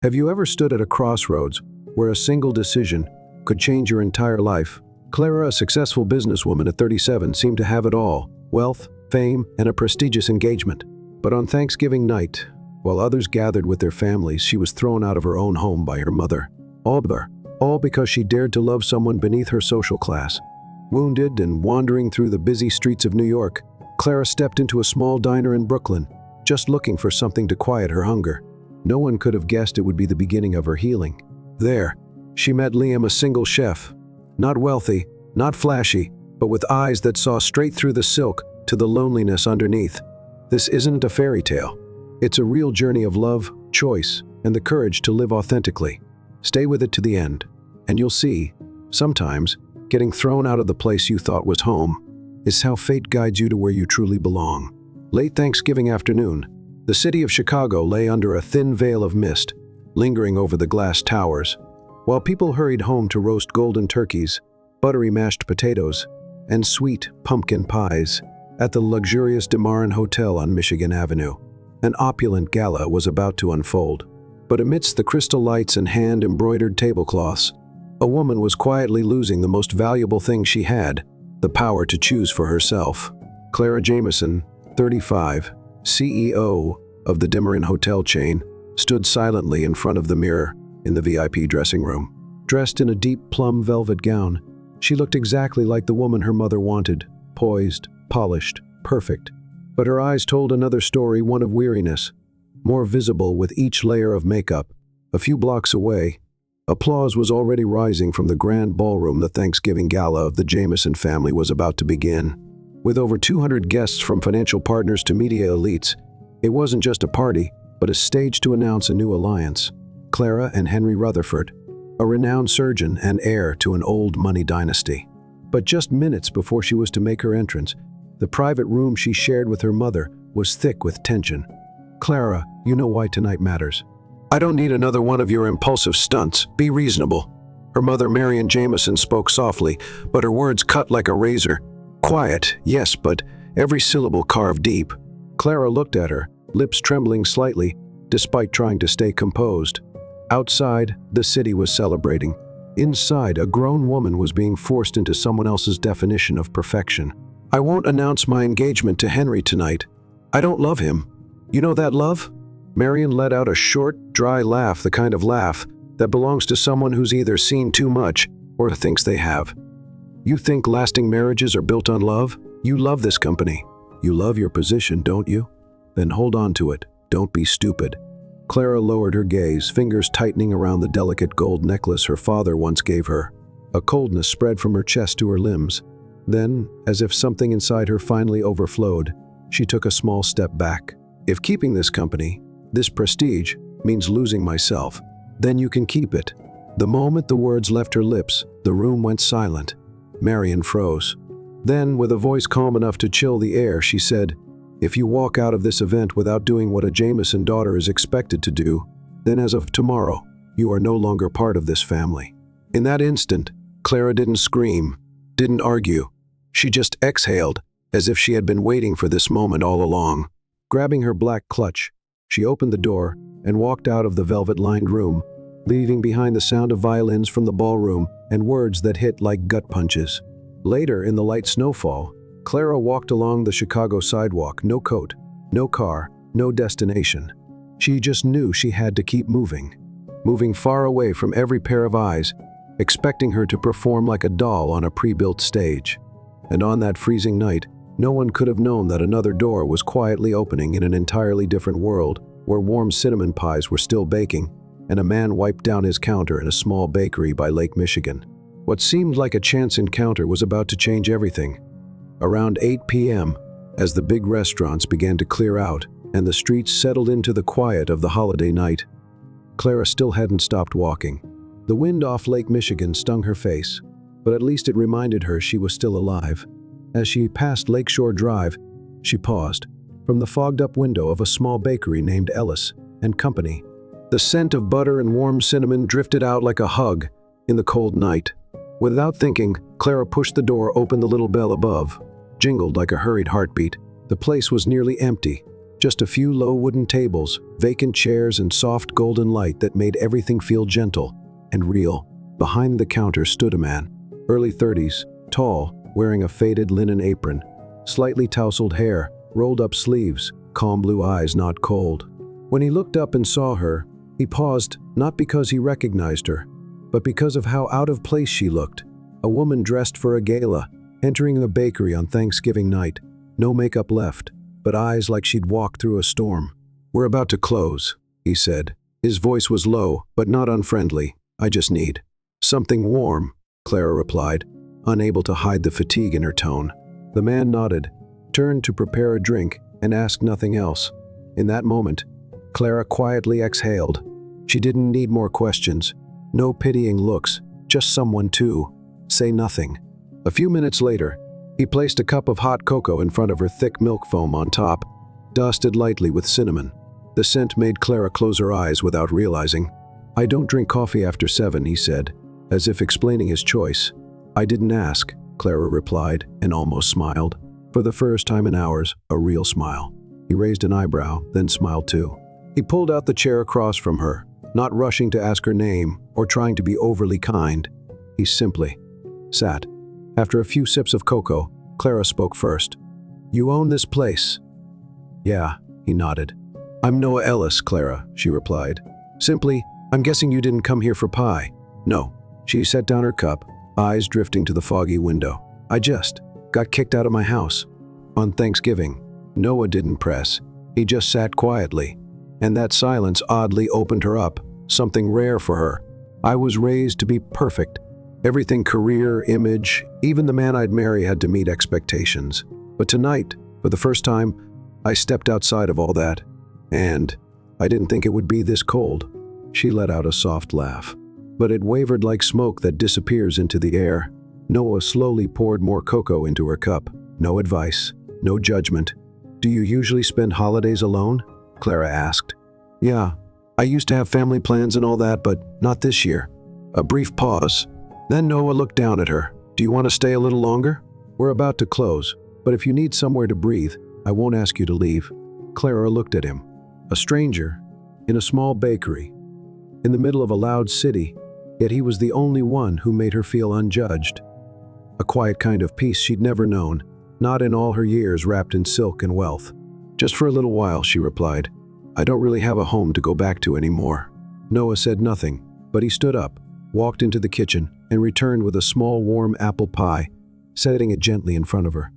Have you ever stood at a crossroads where a single decision could change your entire life? Clara, a successful businesswoman at 37, seemed to have it all: wealth, fame, and a prestigious engagement. But on Thanksgiving night, while others gathered with their families, she was thrown out of her own home by her mother. All because she dared to love someone beneath her social class. Wounded and wandering through the busy streets of New York, Clara stepped into a small diner in Brooklyn, just looking for something to quiet her hunger. No one could have guessed it would be the beginning of her healing. There, she met Liam, a single chef. Not wealthy, not flashy, but with eyes that saw straight through the silk to the loneliness underneath. This isn't a fairy tale. It's a real journey of love, choice, and the courage to live authentically. Stay with it to the end, and you'll see, sometimes, getting thrown out of the place you thought was home is how fate guides you to where you truly belong. Late Thanksgiving afternoon, the city of Chicago lay under a thin veil of mist, lingering over the glass towers, while people hurried home to roast golden turkeys, buttery mashed potatoes, and sweet pumpkin pies at the luxurious DeMarin Hotel on Michigan Avenue. An opulent gala was about to unfold, but amidst the crystal lights and hand-embroidered tablecloths, a woman was quietly losing the most valuable thing she had: the power to choose for herself. Clara Jameson, 35, CEO of the DeMarin Hotel chain, stood silently in front of the mirror in the VIP dressing room. Dressed in a deep plum velvet gown, she looked exactly like the woman her mother wanted: poised, polished, perfect. But her eyes told another story, one of weariness, more visible with each layer of makeup. A few blocks away, applause was already rising from the grand ballroom. The Thanksgiving gala of the Jameson family was about to begin. With over 200 guests from financial partners to media elites, it wasn't just a party, but a stage to announce a new alliance. Clara and Henry Rutherford, a renowned surgeon and heir to an old money dynasty. But just minutes before she was to make her entrance, the private room she shared with her mother was thick with tension. "Clara, you know why tonight matters. I don't need another one of your impulsive stunts. Be reasonable." Her mother, Marion Jameson, spoke softly, but her words cut like a razor. Quiet, yes, but every syllable carved deep. Clara looked at her, lips trembling slightly, despite trying to stay composed. Outside, the city was celebrating. Inside, a grown woman was being forced into someone else's definition of perfection. "I won't announce my engagement to Henry tonight. I don't love him. You know that love?" Marion let out a short, dry laugh, the kind of laugh that belongs to someone who's either seen too much or thinks they have. "You think lasting marriages are built on love? You love this company. You love your position, don't you? Then hold on to it. Don't be stupid." Clara lowered her gaze, fingers tightening around the delicate gold necklace her father once gave her. A coldness spread from her chest to her limbs. Then, as if something inside her finally overflowed, she took a small step back. "If keeping this company, this prestige, means losing myself, then you can keep it." The moment the words left her lips, the room went silent. Marion froze. Then, with a voice calm enough to chill the air, she said, "If you walk out of this event without doing what a Jameson daughter is expected to do, then as of tomorrow, you are no longer part of this family." In that instant, Clara didn't scream, didn't argue. She just exhaled, as if she had been waiting for this moment all along. Grabbing her black clutch, she opened the door and walked out of the velvet-lined room, leaving behind the sound of violins from the ballroom and words that hit like gut punches. Later, in the light snowfall, Clara walked along the Chicago sidewalk, no coat, no car, no destination. She just knew she had to keep moving far away from every pair of eyes, expecting her to perform like a doll on a pre-built stage. And on that freezing night, no one could have known that another door was quietly opening in an entirely different world, where warm cinnamon pies were still baking, and a man wiped down his counter in a small bakery by Lake Michigan. What seemed like a chance encounter was about to change everything. Around 8 p.m., as the big restaurants began to clear out and the streets settled into the quiet of the holiday night, Clara still hadn't stopped walking. The wind off Lake Michigan stung her face, but at least it reminded her she was still alive. As she passed Lakeshore Drive, she paused. From the fogged-up window of a small bakery named Ellis and Company, the scent of butter and warm cinnamon drifted out like a hug in the cold night. Without thinking, Clara pushed the door open. The little bell above jingled like a hurried heartbeat. The place was nearly empty. Just a few low wooden tables, vacant chairs, and soft golden light that made everything feel gentle and real. Behind the counter stood a man, early 30s, tall, wearing a faded linen apron, slightly tousled hair, rolled up sleeves, calm blue eyes not cold. When he looked up and saw her, he paused, not because he recognized her, but because of how out of place she looked. A woman dressed for a gala, entering a bakery on Thanksgiving night. No makeup left, but eyes like she'd walked through a storm. "We're about to close," he said. His voice was low, but not unfriendly. "I just need something warm," Clara replied, unable to hide the fatigue in her tone. The man nodded, turned to prepare a drink, and asked nothing else. In that moment, Clara quietly exhaled. She didn't need more questions, no pitying looks, just someone to say nothing. A few minutes later, he placed a cup of hot cocoa in front of her, thick milk foam on top, dusted lightly with cinnamon. The scent made Clara close her eyes without realizing. "I don't drink coffee after 7, he said, as if explaining his choice. "I didn't ask," Clara replied, and almost smiled. For the first time in hours, a real smile. He raised an eyebrow, then smiled too. He pulled out the chair across from her, not rushing to ask her name or trying to be overly kind. He simply sat. After a few sips of cocoa, Clara spoke first. "You own this place?" "Yeah," he nodded. "I'm Noah Ellis, Clara," she replied. "Simply, I'm guessing you didn't come here for pie." "No." She set down her cup, eyes drifting to the foggy window. "I just got kicked out of my house on Thanksgiving." Noah didn't press. He just sat quietly. And that silence oddly opened her up, something rare for her. "I was raised to be perfect. Everything, career, image, even the man I'd marry had to meet expectations. But tonight, for the first time, I stepped outside of all that. And I didn't think it would be this cold." She let out a soft laugh. But it wavered like smoke that disappears into the air. Noah slowly poured more cocoa into her cup. No advice, no judgment. "Do you usually spend holidays alone?" Clara asked. "Yeah, I used to have family plans and all that, but not this year." A brief pause. Then Noah looked down at her. "Do you want to stay a little longer? We're about to close, but if you need somewhere to breathe, I won't ask you to leave." Clara looked at him. A stranger, in a small bakery, in the middle of a loud city, yet he was the only one who made her feel unjudged. A quiet kind of peace she'd never known, not in all her years wrapped in silk and wealth. "Just for a little while," she replied. "I don't really have a home to go back to anymore." Noah said nothing, but he stood up, walked into the kitchen, and returned with a small warm apple pie, setting it gently in front of her.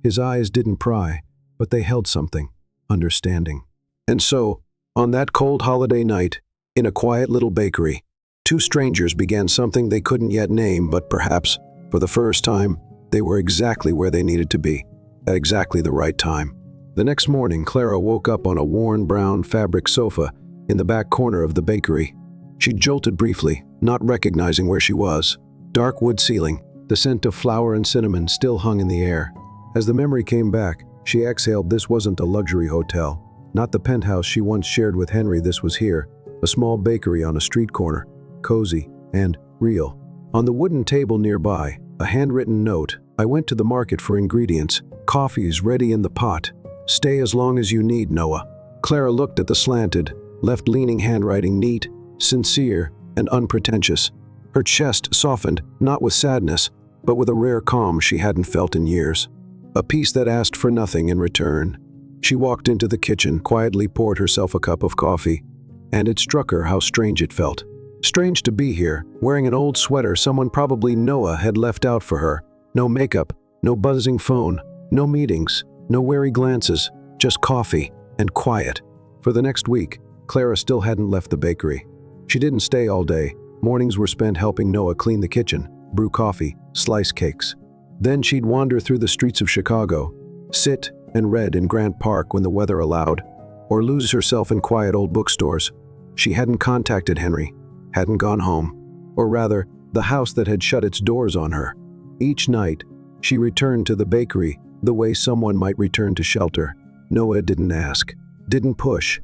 His eyes didn't pry, but they held something, understanding. And so, on that cold holiday night, in a quiet little bakery, two strangers began something they couldn't yet name, but perhaps, for the first time, they were exactly where they needed to be, at exactly the right time. The next morning, Clara woke up on a worn brown fabric sofa in the back corner of the bakery. She jolted briefly, not recognizing where she was. Dark wood ceiling, the scent of flour and cinnamon still hung in the air. As the memory came back, she exhaled. This wasn't a luxury hotel, not the penthouse she once shared with Henry. This was here, a small bakery on a street corner, cozy and real. On the wooden table nearby, a handwritten note. "I went to the market for ingredients. Coffee's ready in the pot. Stay as long as you need, Noah." Clara looked at the slanted, left-leaning handwriting, neat, sincere, and unpretentious. Her chest softened, not with sadness, but with a rare calm she hadn't felt in years. A peace that asked for nothing in return. She walked into the kitchen, quietly poured herself a cup of coffee, and it struck her how strange it felt. Strange to be here, wearing an old sweater someone, probably Noah, had left out for her. No makeup, no buzzing phone, no meetings, no wary glances, just coffee and quiet. For the next week, Clara still hadn't left the bakery. She didn't stay all day. Mornings were spent helping Noah clean the kitchen, brew coffee, slice cakes. Then she'd wander through the streets of Chicago, sit and read in Grant Park when the weather allowed, or lose herself in quiet old bookstores. She hadn't contacted Henry, hadn't gone home, or rather, the house that had shut its doors on her. Each night, she returned to the bakery the way someone might return to shelter. Noah didn't ask, didn't push.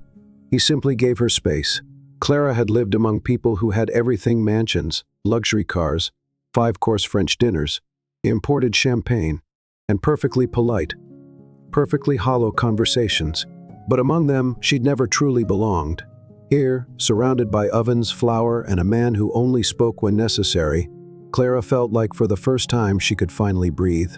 He simply gave her space. Clara had lived among people who had everything: mansions, luxury cars, 5-course French dinners, imported champagne, and perfectly polite, perfectly hollow conversations. But among them, she'd never truly belonged. Here, surrounded by ovens, flour, and a man who only spoke when necessary, Clara felt like for the first time she could finally breathe.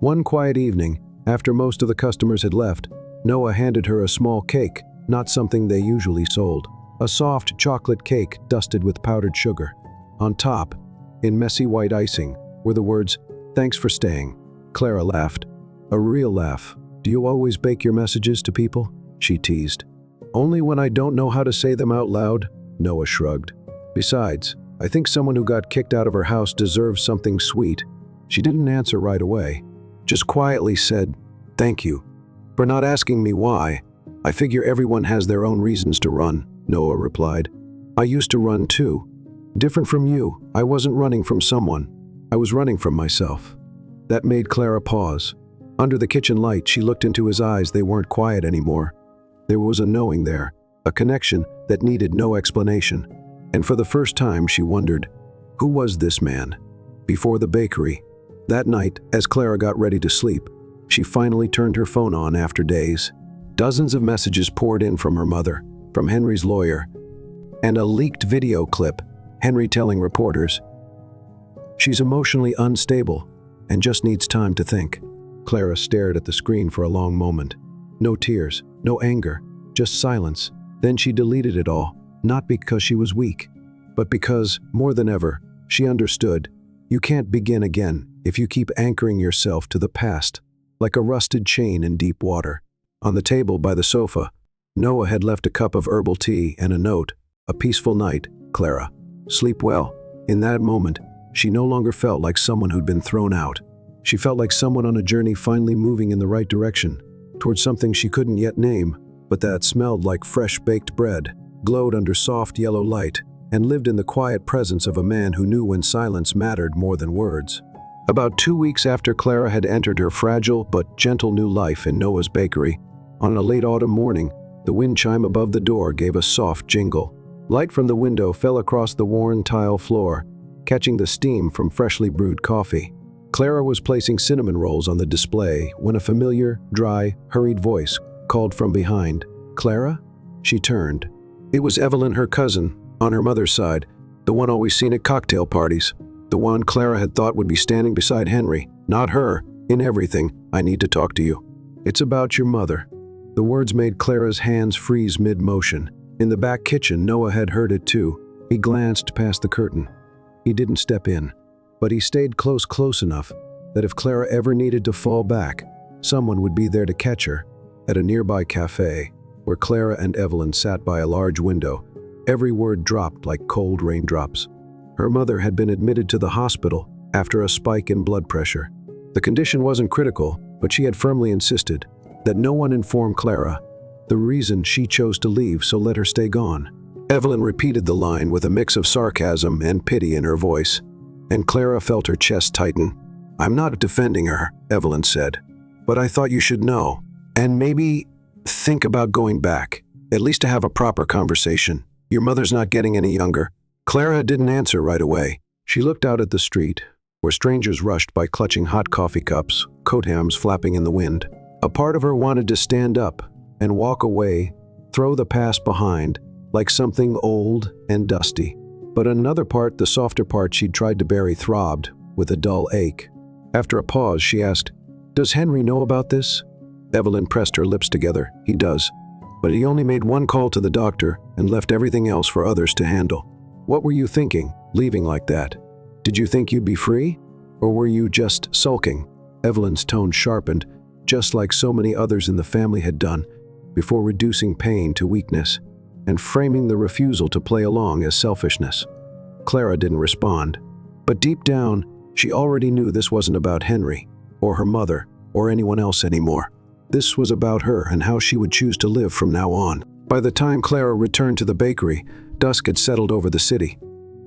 One quiet evening, after most of the customers had left, Noah handed her a small cake, not something they usually sold. A soft chocolate cake dusted with powdered sugar. On top, in messy white icing, were the words, "Thanks for staying." Clara laughed. A real laugh. "Do you always bake your messages to people?" she teased. "Only when I don't know how to say them out loud," Noah shrugged. "Besides, I think someone who got kicked out of her house deserves something sweet." She didn't answer right away, just quietly said, "Thank you for not asking me why. I figure everyone has their own reasons to run," Noah replied. "I used to run too. Different from you, I wasn't running from someone. I was running from myself." That made Clara pause. Under the kitchen light, she looked into his eyes. They weren't quiet anymore. There was a knowing there, a connection that needed no explanation. And for the first time, she wondered, who was this man? Before the bakery, that night, as Clara got ready to sleep, she finally turned her phone on after days. Dozens of messages poured in from her mother, from Henry's lawyer, and a leaked video clip, Henry telling reporters, "She's emotionally unstable and just needs time to think." Clara stared at the screen for a long moment. No tears, no anger, just silence. Then she deleted it all, not because she was weak, but because, more than ever, she understood, you can't begin again if you keep anchoring yourself to the past, like a rusted chain in deep water. On the table by the sofa, Noah had left a cup of herbal tea and a note, "A peaceful night, Clara. Sleep well." In that moment, she no longer felt like someone who'd been thrown out. She felt like someone on a journey finally moving in the right direction, towards something she couldn't yet name, but that smelled like fresh baked bread, glowed under soft yellow light, and lived in the quiet presence of a man who knew when silence mattered more than words. About 2 weeks after Clara had entered her fragile but gentle new life in Noah's bakery, on a late autumn morning, the wind chime above the door gave a soft jingle. Light from the window fell across the worn tile floor, catching the steam from freshly brewed coffee. Clara was placing cinnamon rolls on the display when a familiar, dry, hurried voice called from behind, "Clara?" She turned. It was Evelyn, her cousin, on her mother's side, the one always seen at cocktail parties, the one Clara had thought would be standing beside Henry, not her, in everything. "I need to talk to you." "It's about your mother." The words made Clara's hands freeze mid-motion. In the back kitchen, Noah had heard it too. He glanced past the curtain. He didn't step in, but he stayed close enough that if Clara ever needed to fall back, someone would be there to catch her. At a nearby cafe, where Clara and Evelyn sat by a large window, every word dropped like cold raindrops. Her mother had been admitted to the hospital after a spike in blood pressure. The condition wasn't critical, but she had firmly insisted that no one inform Clara the reason she chose to leave, so let her stay gone. Evelyn repeated the line with a mix of sarcasm and pity in her voice, and Clara felt her chest tighten. "I'm not defending her," Evelyn said, "but I thought you should know, and maybe think about going back, at least to have a proper conversation. Your mother's not getting any younger." Clara didn't answer right away. She looked out at the street, where strangers rushed by clutching hot coffee cups, coat hams flapping in the wind. A part of her wanted to stand up and walk away, throw the past behind, like something old and dusty. But another part, the softer part she'd tried to bury, throbbed with a dull ache. After a pause, she asked, "Does Henry know about this?" Evelyn pressed her lips together. "He does. But he only made one call to the doctor and left everything else for others to handle." "What were you thinking, leaving like that? Did you think you'd be free? Or were you just sulking?" Evelyn's tone sharpened, just like so many others in the family had done, before reducing pain to weakness and framing the refusal to play along as selfishness. Clara didn't respond, but deep down, she already knew this wasn't about Henry, or her mother, or anyone else anymore. This was about her and how she would choose to live from now on. By the time Clara returned to the bakery, dusk had settled over the city.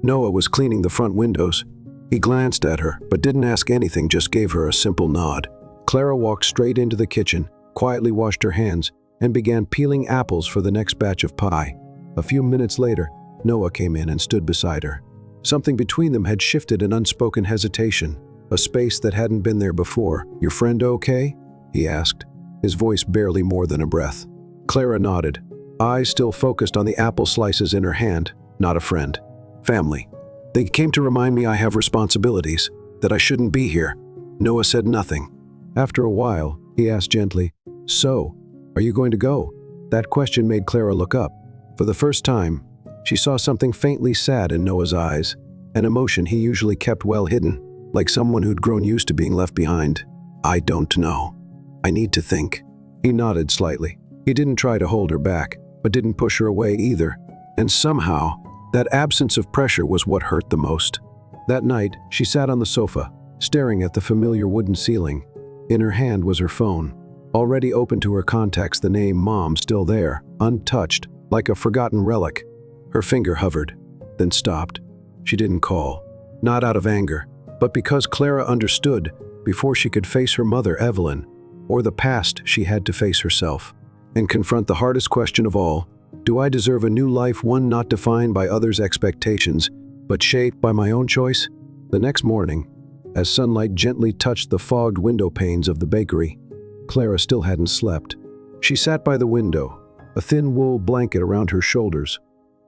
Noah was cleaning the front windows. He glanced at her, but didn't ask anything, just gave her a simple nod. Clara walked straight into the kitchen, quietly washed her hands, and began peeling apples for the next batch of pie. A few minutes later, Noah came in and stood beside her. Something between them had shifted, an unspoken hesitation, a space that hadn't been there before. "Your friend okay?" he asked, his voice barely more than a breath. Clara nodded, eyes still focused on the apple slices in her hand. Not a friend. Family. They came to remind me I have responsibilities, that I shouldn't be here. Noah said nothing. After a while, he asked gently, "So, are you going to go?" That question made Clara look up. For the first time, she saw something faintly sad in Noah's eyes, an emotion he usually kept well hidden, like someone who'd grown used to being left behind. "I don't know. I need to think." He nodded slightly. He didn't try to hold her back, but didn't push her away either. And somehow, that absence of pressure was what hurt the most. That night, she sat on the sofa, staring at the familiar wooden ceiling. In her hand was her phone. Already open to her contacts, the name Mom still there, untouched, like a forgotten relic. Her finger hovered, then stopped. She didn't call. Not out of anger, but because Clara understood, before she could face her mother, Evelyn, or the past she had to face herself, and confront the hardest question of all: do I deserve a new life, one not defined by others' expectations, but shaped by my own choice? The next morning, as sunlight gently touched the fogged window panes of the bakery, Clara still hadn't slept. She sat by the window, a thin wool blanket around her shoulders,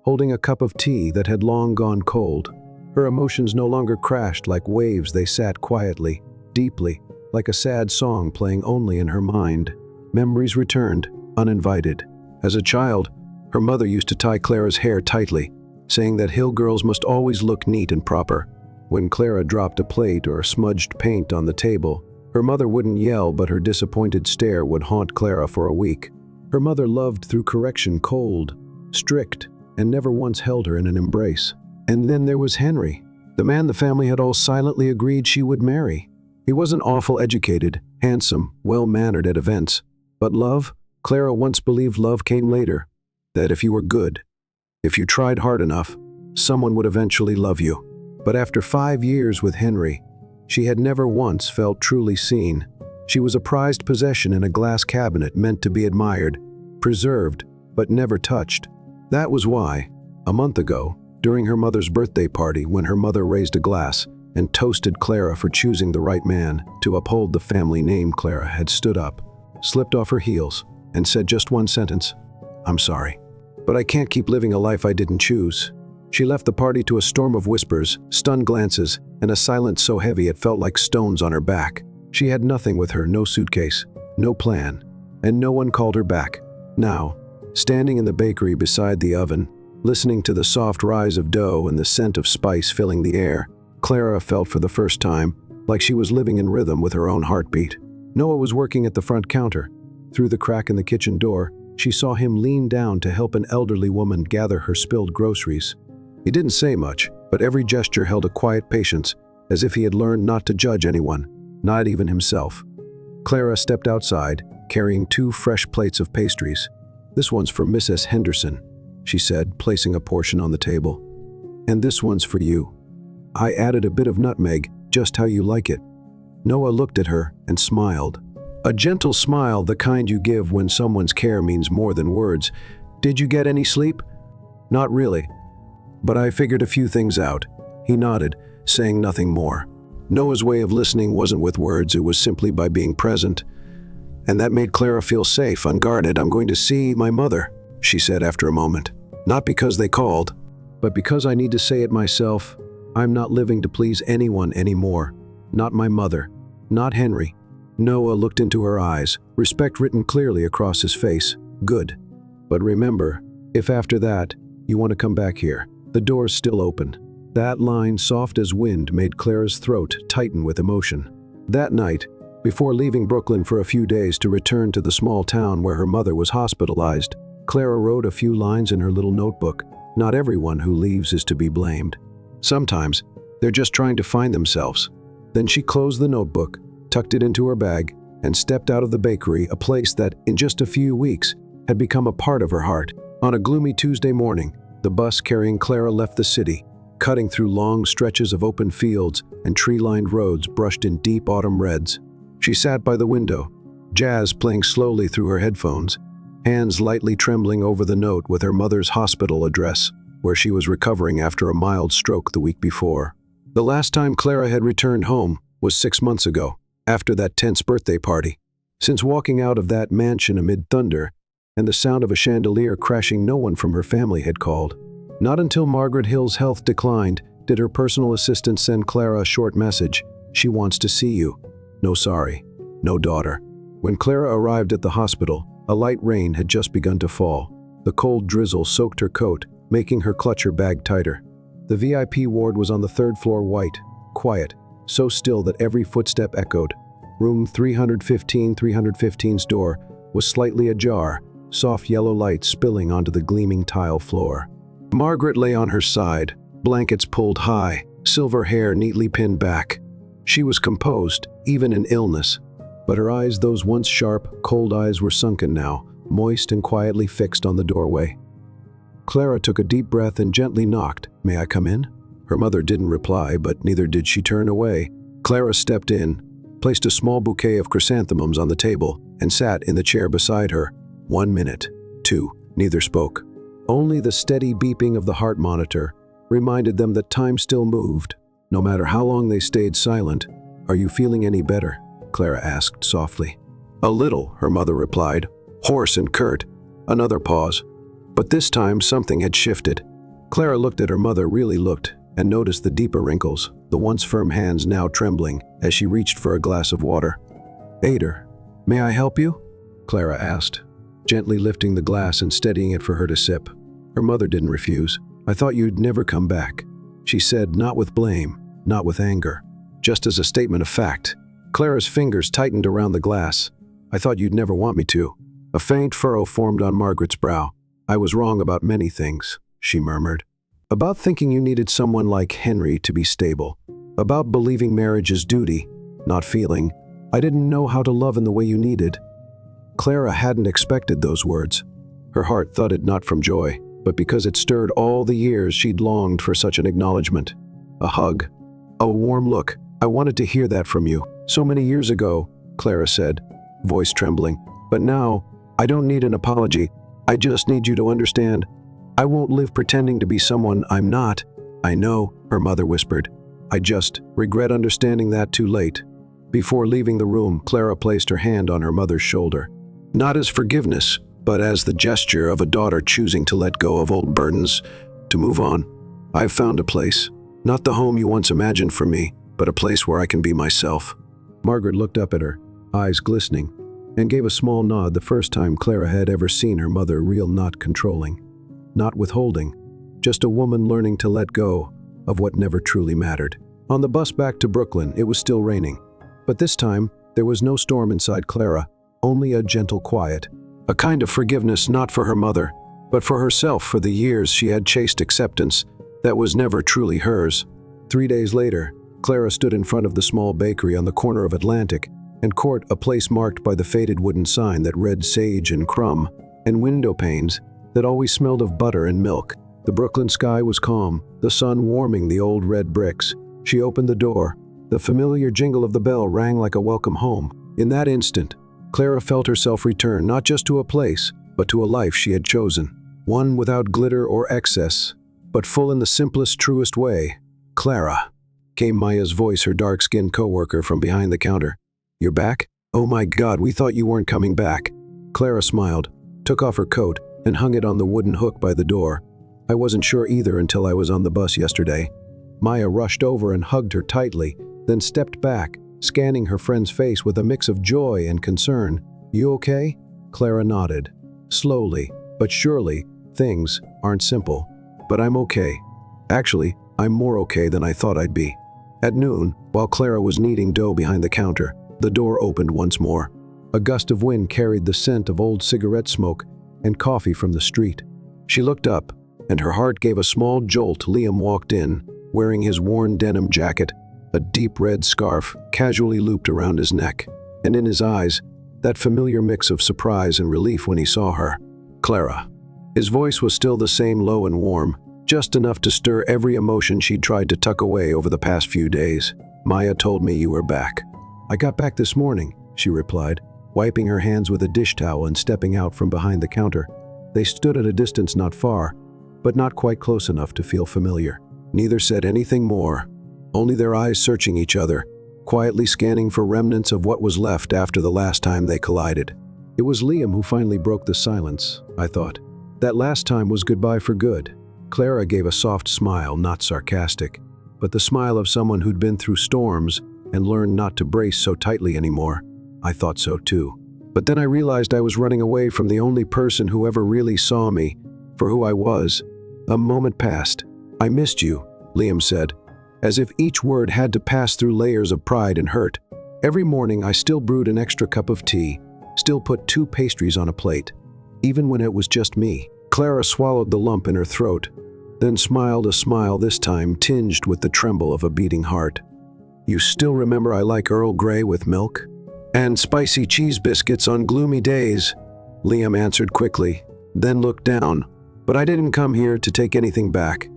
holding a cup of tea that had long gone cold. Her emotions no longer crashed like waves, they sat quietly, deeply, like a sad song playing only in her mind. Memories returned, uninvited. As a child, her mother used to tie Clara's hair tightly, saying that hill girls must always look neat and proper. When Clara dropped a plate or smudged paint on the table, her mother wouldn't yell, but her disappointed stare would haunt Clara for a week. Her mother loved through correction, cold, strict, and never once held her in an embrace. And then there was Henry, the man the family had all silently agreed she would marry. He wasn't awful educated, handsome, well-mannered at events. But love? Clara once believed love came later. That if you were good, if you tried hard enough, someone would eventually love you. But after 5 years with Henry, she had never once felt truly seen. She was a prized possession in a glass cabinet meant to be admired, preserved, but never touched. That was why, a month ago, during her mother's birthday party, when her mother raised a glass and toasted Clara for choosing the right man to uphold the family name, Clara had stood up, slipped off her heels, and said just one sentence: "I'm sorry, but I can't keep living a life I didn't choose." She left the party to a storm of whispers, stunned glances, and a silence so heavy it felt like stones on her back. She had nothing with her, no suitcase, no plan, and no one called her back. Now, standing in the bakery beside the oven, listening to the soft rise of dough and the scent of spice filling the air, Clara felt for the first time like she was living in rhythm with her own heartbeat. Noah was working at the front counter. Through the crack in the kitchen door, she saw him lean down to help an elderly woman gather her spilled groceries. He didn't say much, but every gesture held a quiet patience, as if he had learned not to judge anyone, not even himself. Clara stepped outside, carrying 2 fresh plates of pastries. "This one's for Mrs. Henderson," she said, placing a portion on the table. "And this one's for you. I added a bit of nutmeg, just how you like it." Noah looked at her and smiled. A gentle smile, the kind you give when someone's care means more than words. "Did you get any sleep?" "Not really, but I figured a few things out." He nodded, saying nothing more. Noah's way of listening wasn't with words, it was simply by being present. And that made Clara feel safe, unguarded. "I'm going to see my mother," she said after a moment. "Not because they called, but because I need to say it myself. I'm not living to please anyone anymore. Not my mother. Not Henry." Noah looked into her eyes, respect written clearly across his face. "Good. But remember, if after that, you want to come back here, the door's still open." That line, soft as wind, made Clara's throat tighten with emotion. That night, before leaving Brooklyn for a few days to return to the small town where her mother was hospitalized, Clara wrote a few lines in her little notebook. Not everyone who leaves is to be blamed. Sometimes, they're just trying to find themselves. Then she closed the notebook, tucked it into her bag, and stepped out of the bakery, a place that, in just a few weeks, had become a part of her heart. On a gloomy Tuesday morning, the bus carrying Clara left the city, cutting through long stretches of open fields and tree-lined roads brushed in deep autumn reds. She sat by the window, jazz playing slowly through her headphones, hands lightly trembling over the note with her mother's hospital address, where she was recovering after a mild stroke the week before. The last time Clara had returned home was 6 months ago, after that tense birthday party. Since walking out of that mansion amid thunder, and the sound of a chandelier crashing. No one from her family had called. Not until Margaret Hill's health declined did her personal assistant send Clara a short message. She wants to see you. No sorry. No daughter. When Clara arrived at the hospital, a light rain had just begun to fall. The cold drizzle soaked her coat, making her clutch her bag tighter. The VIP ward was on the third floor, white, quiet, so still that every footstep echoed. Room 315's door was slightly ajar, soft yellow light spilling onto the gleaming tile floor. Margaret lay on her side, blankets pulled high, silver hair neatly pinned back. She was composed, even in illness, but her eyes, those once sharp, cold eyes, were sunken now, moist and quietly fixed on the doorway. Clara took a deep breath and gently knocked. "May I come in?" Her mother didn't reply, but neither did she turn away. Clara stepped in, placed a small bouquet of chrysanthemums on the table, and sat in the chair beside her. 1 minute, 2, neither spoke. Only the steady beeping of the heart monitor reminded them that time still moved, no matter how long they stayed silent. "Are you feeling any better?" Clara asked softly. "A little," her mother replied, hoarse and curt. Another pause. But this time something had shifted. Clara looked at her mother, really looked, and noticed the deeper wrinkles, the once firm hands now trembling as she reached for a glass of water. "Ader, may I help you?" Clara asked, gently lifting the glass and steadying it for her to sip. Her mother didn't refuse. "I thought you'd never come back," she said, not with blame, not with anger, just as a statement of fact. Clara's fingers tightened around the glass. "I thought you'd never want me to." A faint furrow formed on Margaret's brow. "I was wrong about many things," she murmured. "About thinking you needed someone like Henry to be stable. About believing marriage is duty, not feeling. I didn't know how to love in the way you needed." Clara hadn't expected those words. Her heart thudded not from joy, but because it stirred all the years she'd longed for such an acknowledgement. A hug. A warm look. "I wanted to hear that from you so many years ago," Clara said, voice trembling. "But now, I don't need an apology. I just need you to understand. I won't live pretending to be someone I'm not." "I know," her mother whispered. "I just regret understanding that too late." Before leaving the room, Clara placed her hand on her mother's shoulder. Not as forgiveness, but as the gesture of a daughter choosing to let go of old burdens, to move on. "I've found a place. Not the home you once imagined for me, but a place where I can be myself." Margaret looked up at her, eyes glistening, and gave a small nod, the first time Clara had ever seen her mother real, not controlling, not withholding, just a woman learning to let go of what never truly mattered. On the bus back to Brooklyn, it was still raining, but this time there was no storm inside Clara, only a gentle quiet, a kind of forgiveness not for her mother, but for herself for the years she had chased acceptance that was never truly hers. 3 days later, Clara stood in front of the small bakery on the corner of Atlantic and Court, a place marked by the faded wooden sign that read Sage and Crumb, and window panes that always smelled of butter and milk. The Brooklyn sky was calm, the sun warming the old red bricks. She opened the door. The familiar jingle of the bell rang like a welcome home. In that instant, Clara felt herself return not just to a place, but to a life she had chosen. One without glitter or excess, but full in the simplest, truest way. "Clara," came Maya's voice, her dark-skinned coworker from behind the counter. "You're back? Oh my God, we thought you weren't coming back." Clara smiled, took off her coat, and hung it on the wooden hook by the door. "I wasn't sure either until I was on the bus yesterday." Maya rushed over and hugged her tightly, then stepped back, scanning her friend's face with a mix of joy and concern. "You okay?" Clara nodded. Slowly, but surely, things aren't simple. "But I'm okay. Actually, I'm more okay than I thought I'd be." At noon, while Clara was kneading dough behind the counter, the door opened once more. A gust of wind carried the scent of old cigarette smoke and coffee from the street. She looked up, and her heart gave a small jolt. Liam walked in, wearing his worn denim jacket, a deep red scarf casually looped around his neck, and in his eyes, that familiar mix of surprise and relief when he saw her. "Clara." His voice was still the same, low and warm, just enough to stir every emotion she'd tried to tuck away over the past few days. "Maya told me you were back." "I got back this morning," she replied, wiping her hands with a dish towel and stepping out from behind the counter. They stood at a distance not far, but not quite close enough to feel familiar. Neither said anything more, only their eyes searching each other, quietly scanning for remnants of what was left after the last time they collided. It was Liam who finally broke the silence, I thought. That last time was goodbye for good. Clara gave a soft smile, not sarcastic, but the smile of someone who'd been through storms and learned not to brace so tightly anymore. I thought so too. But then I realized I was running away from the only person who ever really saw me for who I was. A moment passed. "I missed you," Liam said, as if each word had to pass through layers of pride and hurt. Every morning I still brewed an extra cup of tea, still put 2 pastries on a plate, even when it was just me. Clara swallowed the lump in her throat, then smiled a smile this time tinged with the tremble of a beating heart. "You still remember I like Earl Grey with milk? And spicy cheese biscuits on gloomy days," Liam answered quickly, then looked down. "But I didn't come here to take anything back.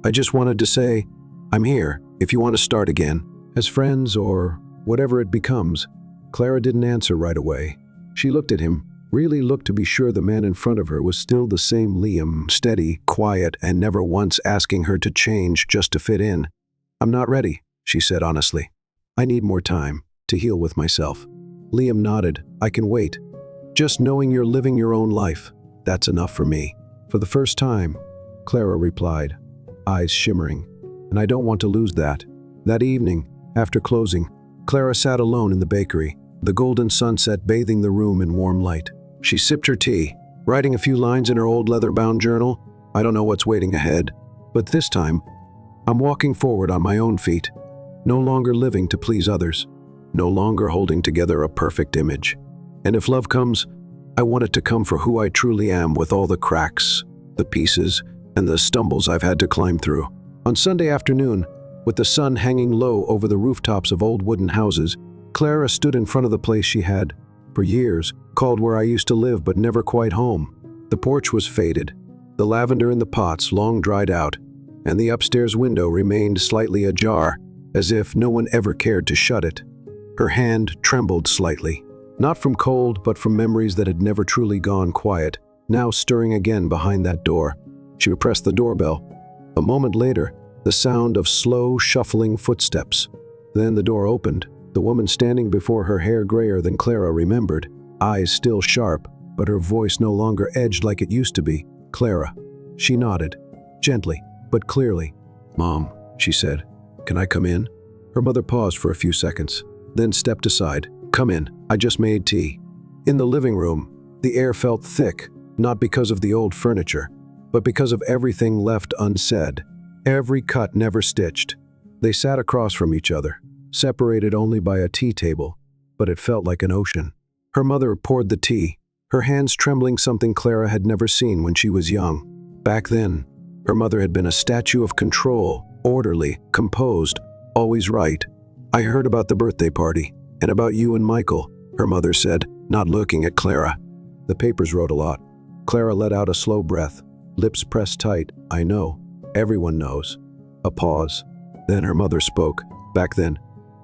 I just wanted to say, I'm here if you want to start again, as friends or whatever it becomes." Clara didn't answer right away. She looked at him, really looked to be sure the man in front of her was still the same Liam, steady, quiet, and never once asking her to change just to fit in. "I'm not ready," she said honestly. "I need more time to heal with myself." Liam nodded. "I can wait. Just knowing you're living your own life, that's enough for me." "For the first time," Clara replied, eyes shimmering, "and I don't want to lose that." That evening, after closing, Clara sat alone in the bakery, the golden sunset bathing the room in warm light. She sipped her tea, writing a few lines in her old leather-bound journal. "I don't know what's waiting ahead, but this time, I'm walking forward on my own feet, no longer living to please others, no longer holding together a perfect image. And if love comes, I want it to come for who I truly am, with all the cracks, the pieces, and the stumbles I've had to climb through." On Sunday afternoon, with the sun hanging low over the rooftops of old wooden houses, Clara stood in front of the place she had, for years, called where I used to live but never quite home. The porch was faded, the lavender in the pots long dried out, and the upstairs window remained slightly ajar, as if no one ever cared to shut it. Her hand trembled slightly, not from cold but from memories that had never truly gone quiet, now stirring again behind that door. She pressed the doorbell. A moment later, the sound of slow, shuffling footsteps. Then the door opened. The woman standing before her, hair grayer than Clara remembered, eyes still sharp, but her voice no longer edged like it used to be. "Clara." She nodded, gently, but clearly. "Mom," she said, "can I come in?" Her mother paused for a few seconds, then stepped aside. "Come in, I just made tea." In the living room, the air felt thick, not because of the old furniture, but because of everything left unsaid, every cut never stitched. They sat across from each other, separated only by a tea table, but it felt like an ocean. Her mother poured the tea, her hands trembling, something Clara had never seen when she was young. Back then, her mother had been a statue of control, orderly, composed, always right. "I heard about the birthday party, and about you and Michael," her mother said, not looking at Clara. "The papers wrote a lot." Clara let out a slow breath, lips pressed tight. "I know. Everyone knows." A pause. Then her mother spoke. "Back then,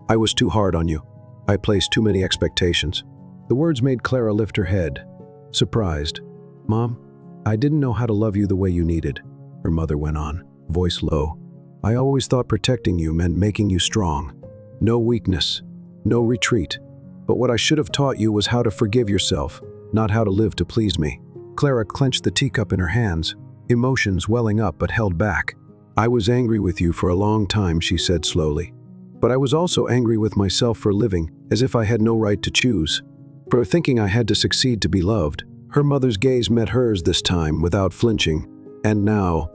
I was too hard on you. I placed too many expectations." The words made Clara lift her head, surprised. "Mom, I didn't know how to love you the way you needed," her mother went on, voice low. "I always thought protecting you meant making you strong. No weakness, no retreat. But what I should have taught you was how to forgive yourself, not how to live to please me." Clara clenched the teacup in her hands, emotions welling up but held back. "I was angry with you for a long time," she said slowly. "But I was also angry with myself for living as if I had no right to choose, for thinking I had to succeed to be loved." Her mother's gaze met hers this time without flinching. "And now,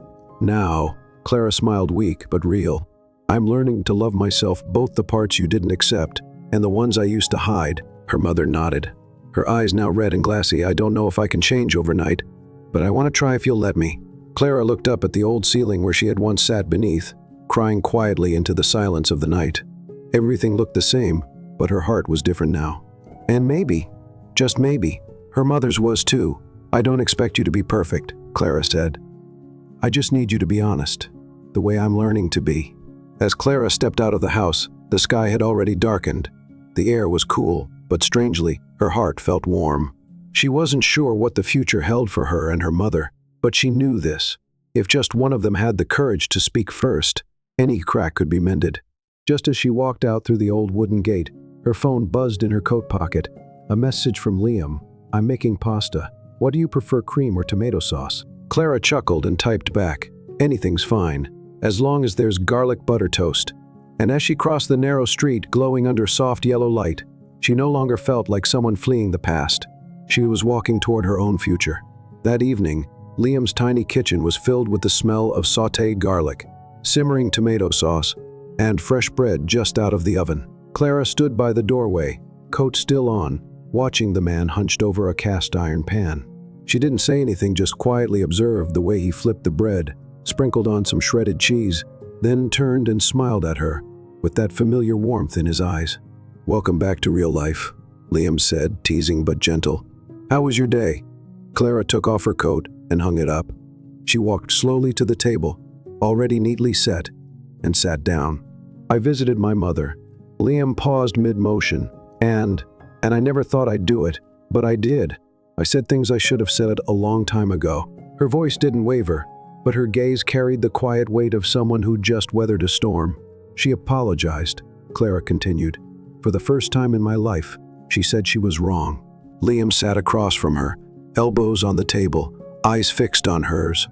Clara smiled, weak but real. "I'm learning to love myself, both the parts you didn't accept and the ones I used to hide." Her mother nodded, her eyes now red and glassy. "I don't know if I can change overnight, but I want to try if you'll let me." Clara looked up at the old ceiling where she had once sat beneath, crying quietly into the silence of the night. Everything looked the same, but her heart was different now. And maybe, just maybe, her mother's was too. "I don't expect you to be perfect," Clara said. "I just need you to be honest, the way I'm learning to be." As Clara stepped out of the house, the sky had already darkened. The air was cool, but strangely, her heart felt warm. She wasn't sure what the future held for her and her mother, but she knew this. If just one of them had the courage to speak first, any crack could be mended. Just as she walked out through the old wooden gate, her phone buzzed in her coat pocket. A message from Liam. I'm making pasta. What do you prefer, cream or tomato sauce? Clara chuckled and typed back, anything's fine, as long as there's garlic butter toast. And as she crossed the narrow street glowing under soft yellow light, she no longer felt like someone fleeing the past. She was walking toward her own future. That evening, Liam's tiny kitchen was filled with the smell of sautéed garlic, simmering tomato sauce, and fresh bread just out of the oven. Clara stood by the doorway, coat still on, watching the man hunched over a cast-iron pan. She didn't say anything, just quietly observed the way he flipped the bread, sprinkled on some shredded cheese, then turned and smiled at her, with that familiar warmth in his eyes. "Welcome back to real life," Liam said, teasing but gentle. "How was your day?" Clara took off her coat and hung it up. She walked slowly to the table, already neatly set, and sat down. "I visited my mother." Liam paused mid-motion, and I never thought I'd do it, but I did. I said things I should have said a long time ago. Her voice didn't waver, but her gaze carried the quiet weight of someone who just weathered a storm. "She apologized," Clara continued. "For the first time in my life, she said she was wrong." Liam sat across from her, elbows on the table, eyes fixed on hers.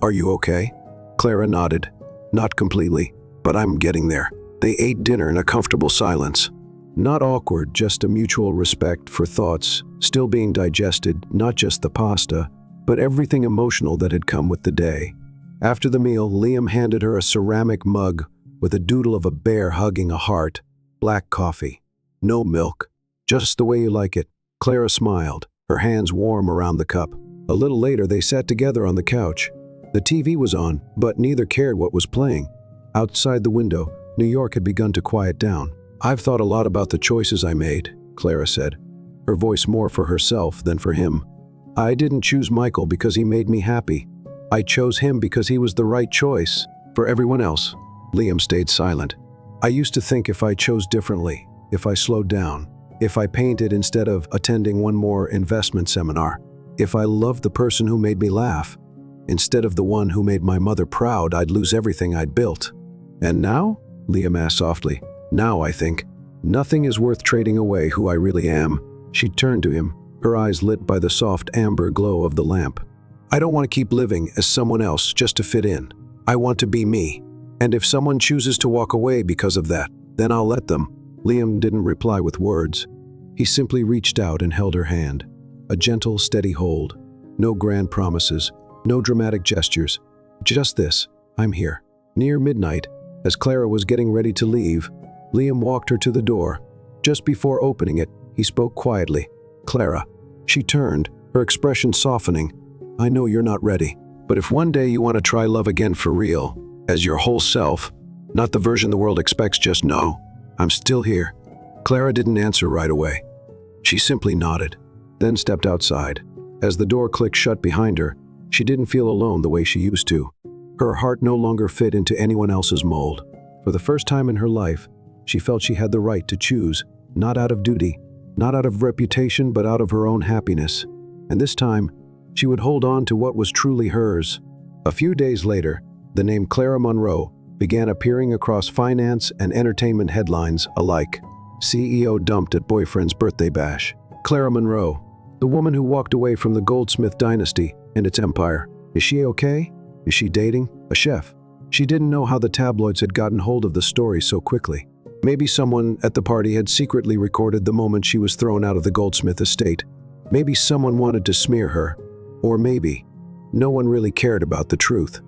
"Are you okay?" Clara nodded. "Not completely, but I'm getting there." They ate dinner in a comfortable silence. Not awkward, just a mutual respect for thoughts still being digested, not just the pasta, but everything emotional that had come with the day. After the meal, Liam handed her a ceramic mug with a doodle of a bear hugging a heart, black coffee. "No milk, just the way you like it." Clara smiled, her hands warm around the cup. A little later, they sat together on the couch. The TV was on, but neither cared what was playing. Outside the window, New York had begun to quiet down. "I've thought a lot about the choices I made," Clara said, her voice more for herself than for him. "I didn't choose Michael because he made me happy. I chose him because he was the right choice for everyone else." Liam stayed silent. "I used to think if I chose differently, if I slowed down, if I painted instead of attending one more investment seminar, if I loved the person who made me laugh, instead of the one who made my mother proud, I'd lose everything I'd built. And now?" Liam asked softly. "Now I think, nothing is worth trading away who I really am." She turned to him, her eyes lit by the soft amber glow of the lamp. "I don't want to keep living as someone else just to fit in. I want to be me. And if someone chooses to walk away because of that, then I'll let them." Liam didn't reply with words. He simply reached out and held her hand. A gentle, steady hold. No grand promises, no dramatic gestures. Just this, "I'm here." Near midnight, as Clara was getting ready to leave, Liam walked her to the door. Just before opening it, he spoke quietly. "Clara." She turned, her expression softening. "I know you're not ready, but if one day you want to try love again for real, as your whole self, not the version the world expects, just know, I'm still here." Clara didn't answer right away. She simply nodded, then stepped outside. As the door clicked shut behind her, she didn't feel alone the way she used to. Her heart no longer fit into anyone else's mold. For the first time in her life, she felt she had the right to choose, not out of duty, not out of reputation, but out of her own happiness. And this time, she would hold on to what was truly hers. A few days later, the name Clara Monroe began appearing across finance and entertainment headlines alike. CEO dumped at boyfriend's birthday bash. Clara Monroe, the woman who walked away from the Goldsmith dynasty and its empire. Is she okay? Is she dating a chef? She didn't know how the tabloids had gotten hold of the story so quickly. Maybe someone at the party had secretly recorded the moment she was thrown out of the Goldsmith estate. Maybe someone wanted to smear her. Or maybe no one really cared about the truth.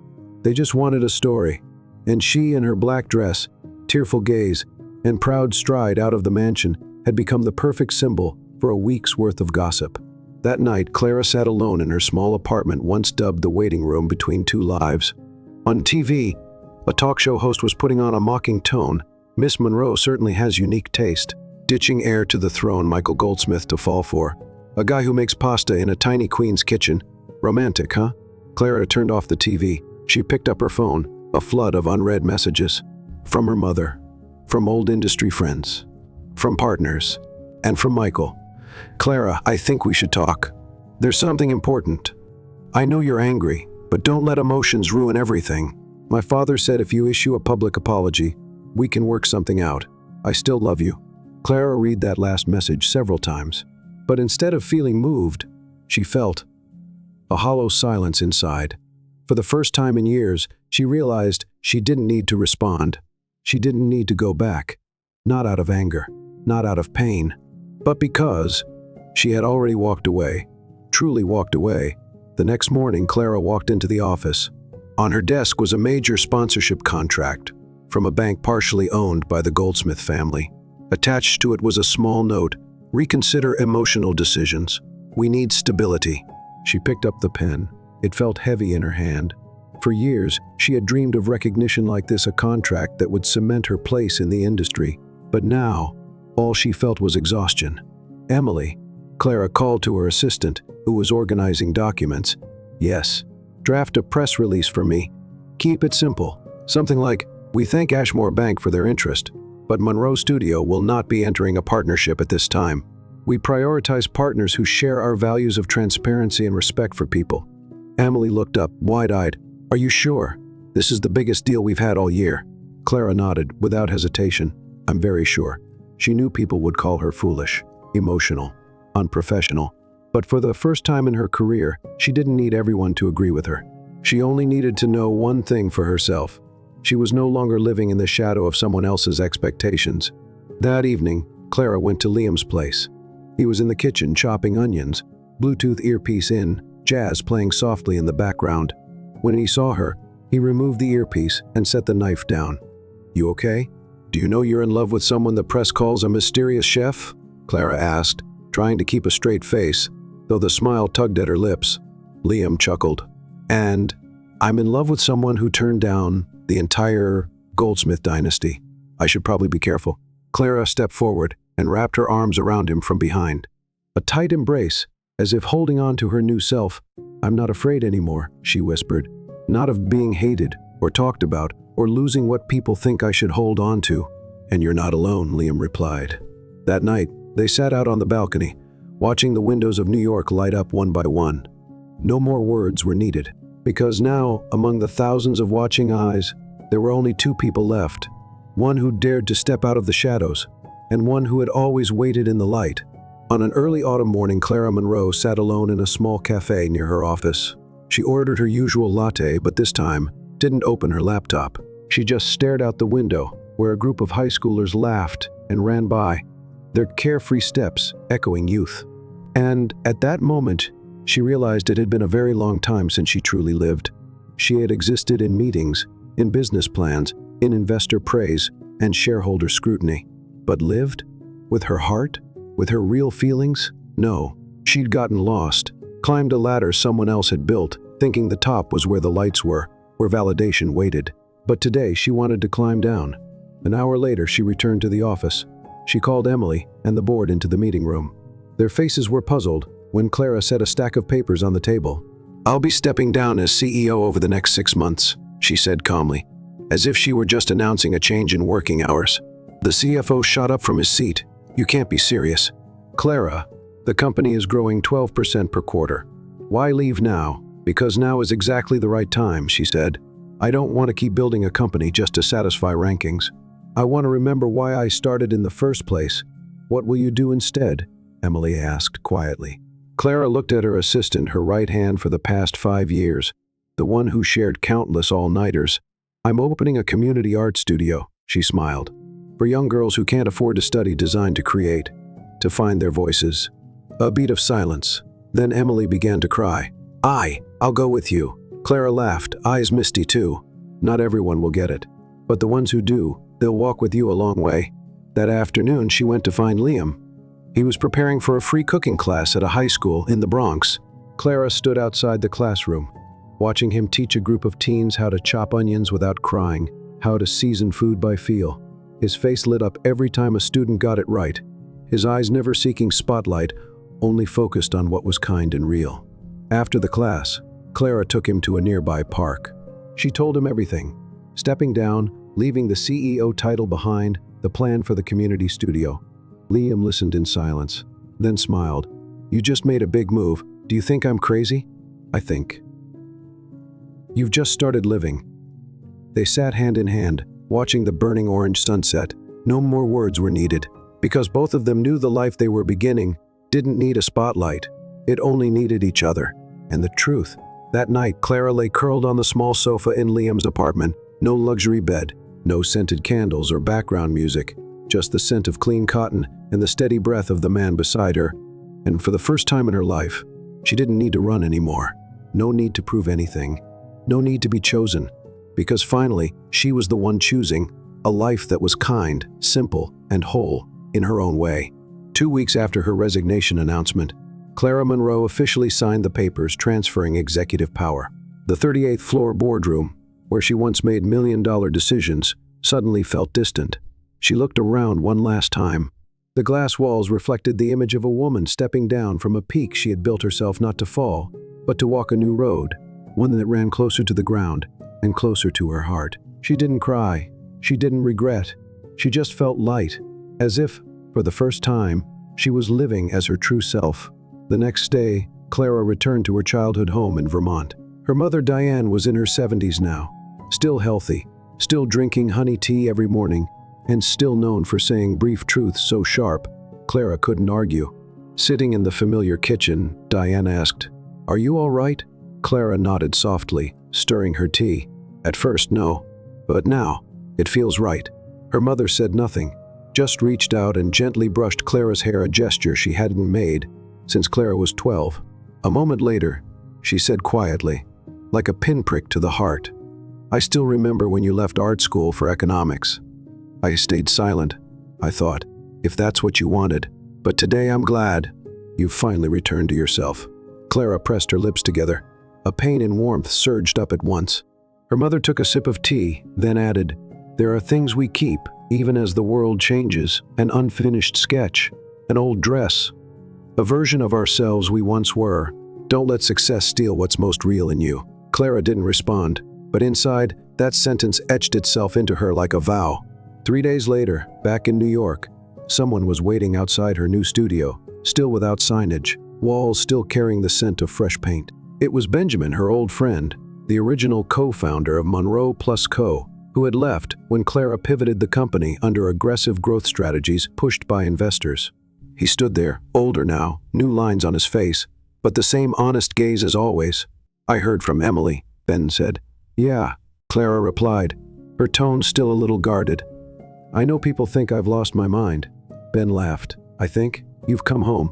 They just wanted a story. And she, in her black dress, tearful gaze, and proud stride out of the mansion, had become the perfect symbol for a week's worth of gossip. That night, Clara sat alone in her small apartment, once dubbed the waiting room between two lives. On TV, a talk show host was putting on a mocking tone. "Miss Monroe certainly has unique taste, ditching heir to the throne Michael Goldsmith to fall for. A guy who makes pasta in a tiny queen's kitchen. Romantic, huh?" Clara turned off the TV. She picked up her phone, a flood of unread messages. From her mother, from old industry friends, from partners, and from Michael. "Clara, I think we should talk. There's something important. I know you're angry, but don't let emotions ruin everything. My father said if you issue a public apology, we can work something out. I still love you." Clara read that last message several times. But instead of feeling moved, she felt a hollow silence inside. For the first time in years, she realized she didn't need to respond. She didn't need to go back. Not out of anger, not out of pain, but because she had already walked away, truly walked away. The next morning, Clara walked into the office. On her desk was a major sponsorship contract from a bank partially owned by the Goldsmith family. Attached to it was a small note, "Reconsider emotional decisions. We need stability." She picked up the pen. It felt heavy in her hand. For years, she had dreamed of recognition like this, a contract that would cement her place in the industry. But now, all she felt was exhaustion. "Emily," Clara called to her assistant, who was organizing documents. "Yes. Draft a press release for me. Keep it simple. Something like, 'We thank Ashmore Bank for their interest, but Monroe Studio will not be entering a partnership at this time. We prioritize partners who share our values of transparency and respect for people.'" Emily looked up, wide-eyed. "Are you sure? This is the biggest deal we've had all year." Clara nodded, without hesitation. "I'm very sure." She knew people would call her foolish, emotional, unprofessional. But for the first time in her career, she didn't need everyone to agree with her. She only needed to know one thing for herself. She was no longer living in the shadow of someone else's expectations. That evening, Clara went to Liam's place. He was in the kitchen chopping onions, Bluetooth earpiece in, jazz playing softly in the background. When he saw her, he removed the earpiece and set the knife down. "You okay? Do you know you're in love with someone the press calls a mysterious chef?" Clara asked, trying to keep a straight face, though the smile tugged at her lips. Liam chuckled. "And I'm in love with someone who turned down the entire Goldsmith dynasty. I should probably be careful." Clara stepped forward and wrapped her arms around him from behind. A tight embrace, as if holding on to her new self. "I'm not afraid anymore," she whispered. "Not of being hated or talked about or losing what people think I should hold on to." "And you're not alone," Liam replied. That night, they sat out on the balcony, watching the windows of New York light up one by one. No more words were needed, because now, among the thousands of watching eyes, there were only two people left. One who dared to step out of the shadows, and one who had always waited in the light. On an early autumn morning, Clara Monroe sat alone in a small cafe near her office. She ordered her usual latte, but this time didn't open her laptop. She just stared out the window, where a group of high schoolers laughed and ran by, their carefree steps echoing youth. And at that moment, she realized it had been a very long time since she truly lived. She had existed in meetings, in business plans, in investor praise, and shareholder scrutiny. But lived? With her heart? With her real feelings? No. She'd gotten lost, climbed a ladder someone else had built, thinking the top was where the lights were, where validation waited. But today she wanted to climb down. An hour later, she returned to the office. She called Emily and the board into the meeting room. Their faces were puzzled when Clara set a stack of papers on the table. "I'll be stepping down as CEO over the next 6 months," she said calmly, as if she were just announcing a change in working hours. The CFO shot up from his seat. "You can't be serious." "Clara, the company is growing 12% per quarter. Why leave now? Because now is exactly the right time," she said. "I don't want to keep building a company just to satisfy rankings. I want to remember why I started in the first place." "What will you do instead?" Emily asked quietly. Clara looked at her assistant, her right hand for the past 5 years, the one who shared countless all-nighters. "I'm opening a community art studio," she smiled, "for young girls who can't afford to study design to create, to find their voices." A beat of silence. Then Emily began to cry. I'll go with you." Clara laughed, eyes misty too. "Not everyone will get it, but the ones who do, they'll walk with you a long way." That afternoon, she went to find Liam. He was preparing for a free cooking class at a high school in the Bronx. Clara stood outside the classroom, watching him teach a group of teens how to chop onions without crying, how to season food by feel. His face lit up every time a student got it right, his eyes never seeking spotlight, only focused on what was kind and real. After the class, Clara took him to a nearby park. She told him everything, stepping down, leaving the CEO title behind, the plan for the community studio. Liam listened in silence, then smiled. "You just made a big move. Do you think I'm crazy?" "I think. You've just started living." They sat hand in hand, watching the burning orange sunset. No more words were needed, because both of them knew the life they were beginning didn't need a spotlight. It only needed each other. And the truth, that night Clara lay curled on the small sofa in Liam's apartment. No luxury bed, no scented candles or background music, just the scent of clean cotton and the steady breath of the man beside her. And for the first time in her life, she didn't need to run anymore. No need to prove anything. No need to be chosen. Because finally, she was the one choosing a life that was kind, simple, and whole in her own way. 2 weeks after her resignation announcement, Clara Monroe officially signed the papers transferring executive power. The 38th floor boardroom, where she once made million-dollar decisions, suddenly felt distant. She looked around one last time. The glass walls reflected the image of a woman stepping down from a peak she had built herself not to fall, but to walk a new road, one that ran closer to the ground and closer to her heart. She didn't cry. She didn't regret. She just felt light, as if, for the first time, she was living as her true self. The next day, Clara returned to her childhood home in Vermont. Her mother, Diane, was in her 70s now, still healthy, still drinking honey tea every morning, and still known for saying brief truths so sharp, Clara couldn't argue. Sitting in the familiar kitchen, Diane asked, "Are you all right?" Clara nodded softly, stirring her tea. At first, no, but now, it feels right. Her mother said nothing, just reached out and gently brushed Clara's hair, a gesture she hadn't made since Clara was 12. A moment later, she said quietly, like a pinprick to the heart, "I still remember when you left art school for economics. I stayed silent. I thought, if that's what you wanted. But today I'm glad you've finally returned to yourself." Clara pressed her lips together. A pain and warmth surged up at once. Her mother took a sip of tea, then added, "There are things we keep, even as the world changes. An unfinished sketch, an old dress, a version of ourselves we once were. Don't let success steal what's most real in you." Clara didn't respond, but inside, that sentence etched itself into her like a vow. 3 days later, back in New York, someone was waiting outside her new studio, still without signage, walls still carrying the scent of fresh paint. It was Benjamin, her old friend, the original co-founder of Monroe Plus Co., who had left when Clara pivoted the company under aggressive growth strategies pushed by investors. He stood there, older now, new lines on his face, but the same honest gaze as always. "I heard from Emily," Ben said. "Yeah," Clara replied, her tone still a little guarded. "I know people think I've lost my mind." Ben laughed. "I think you've come home,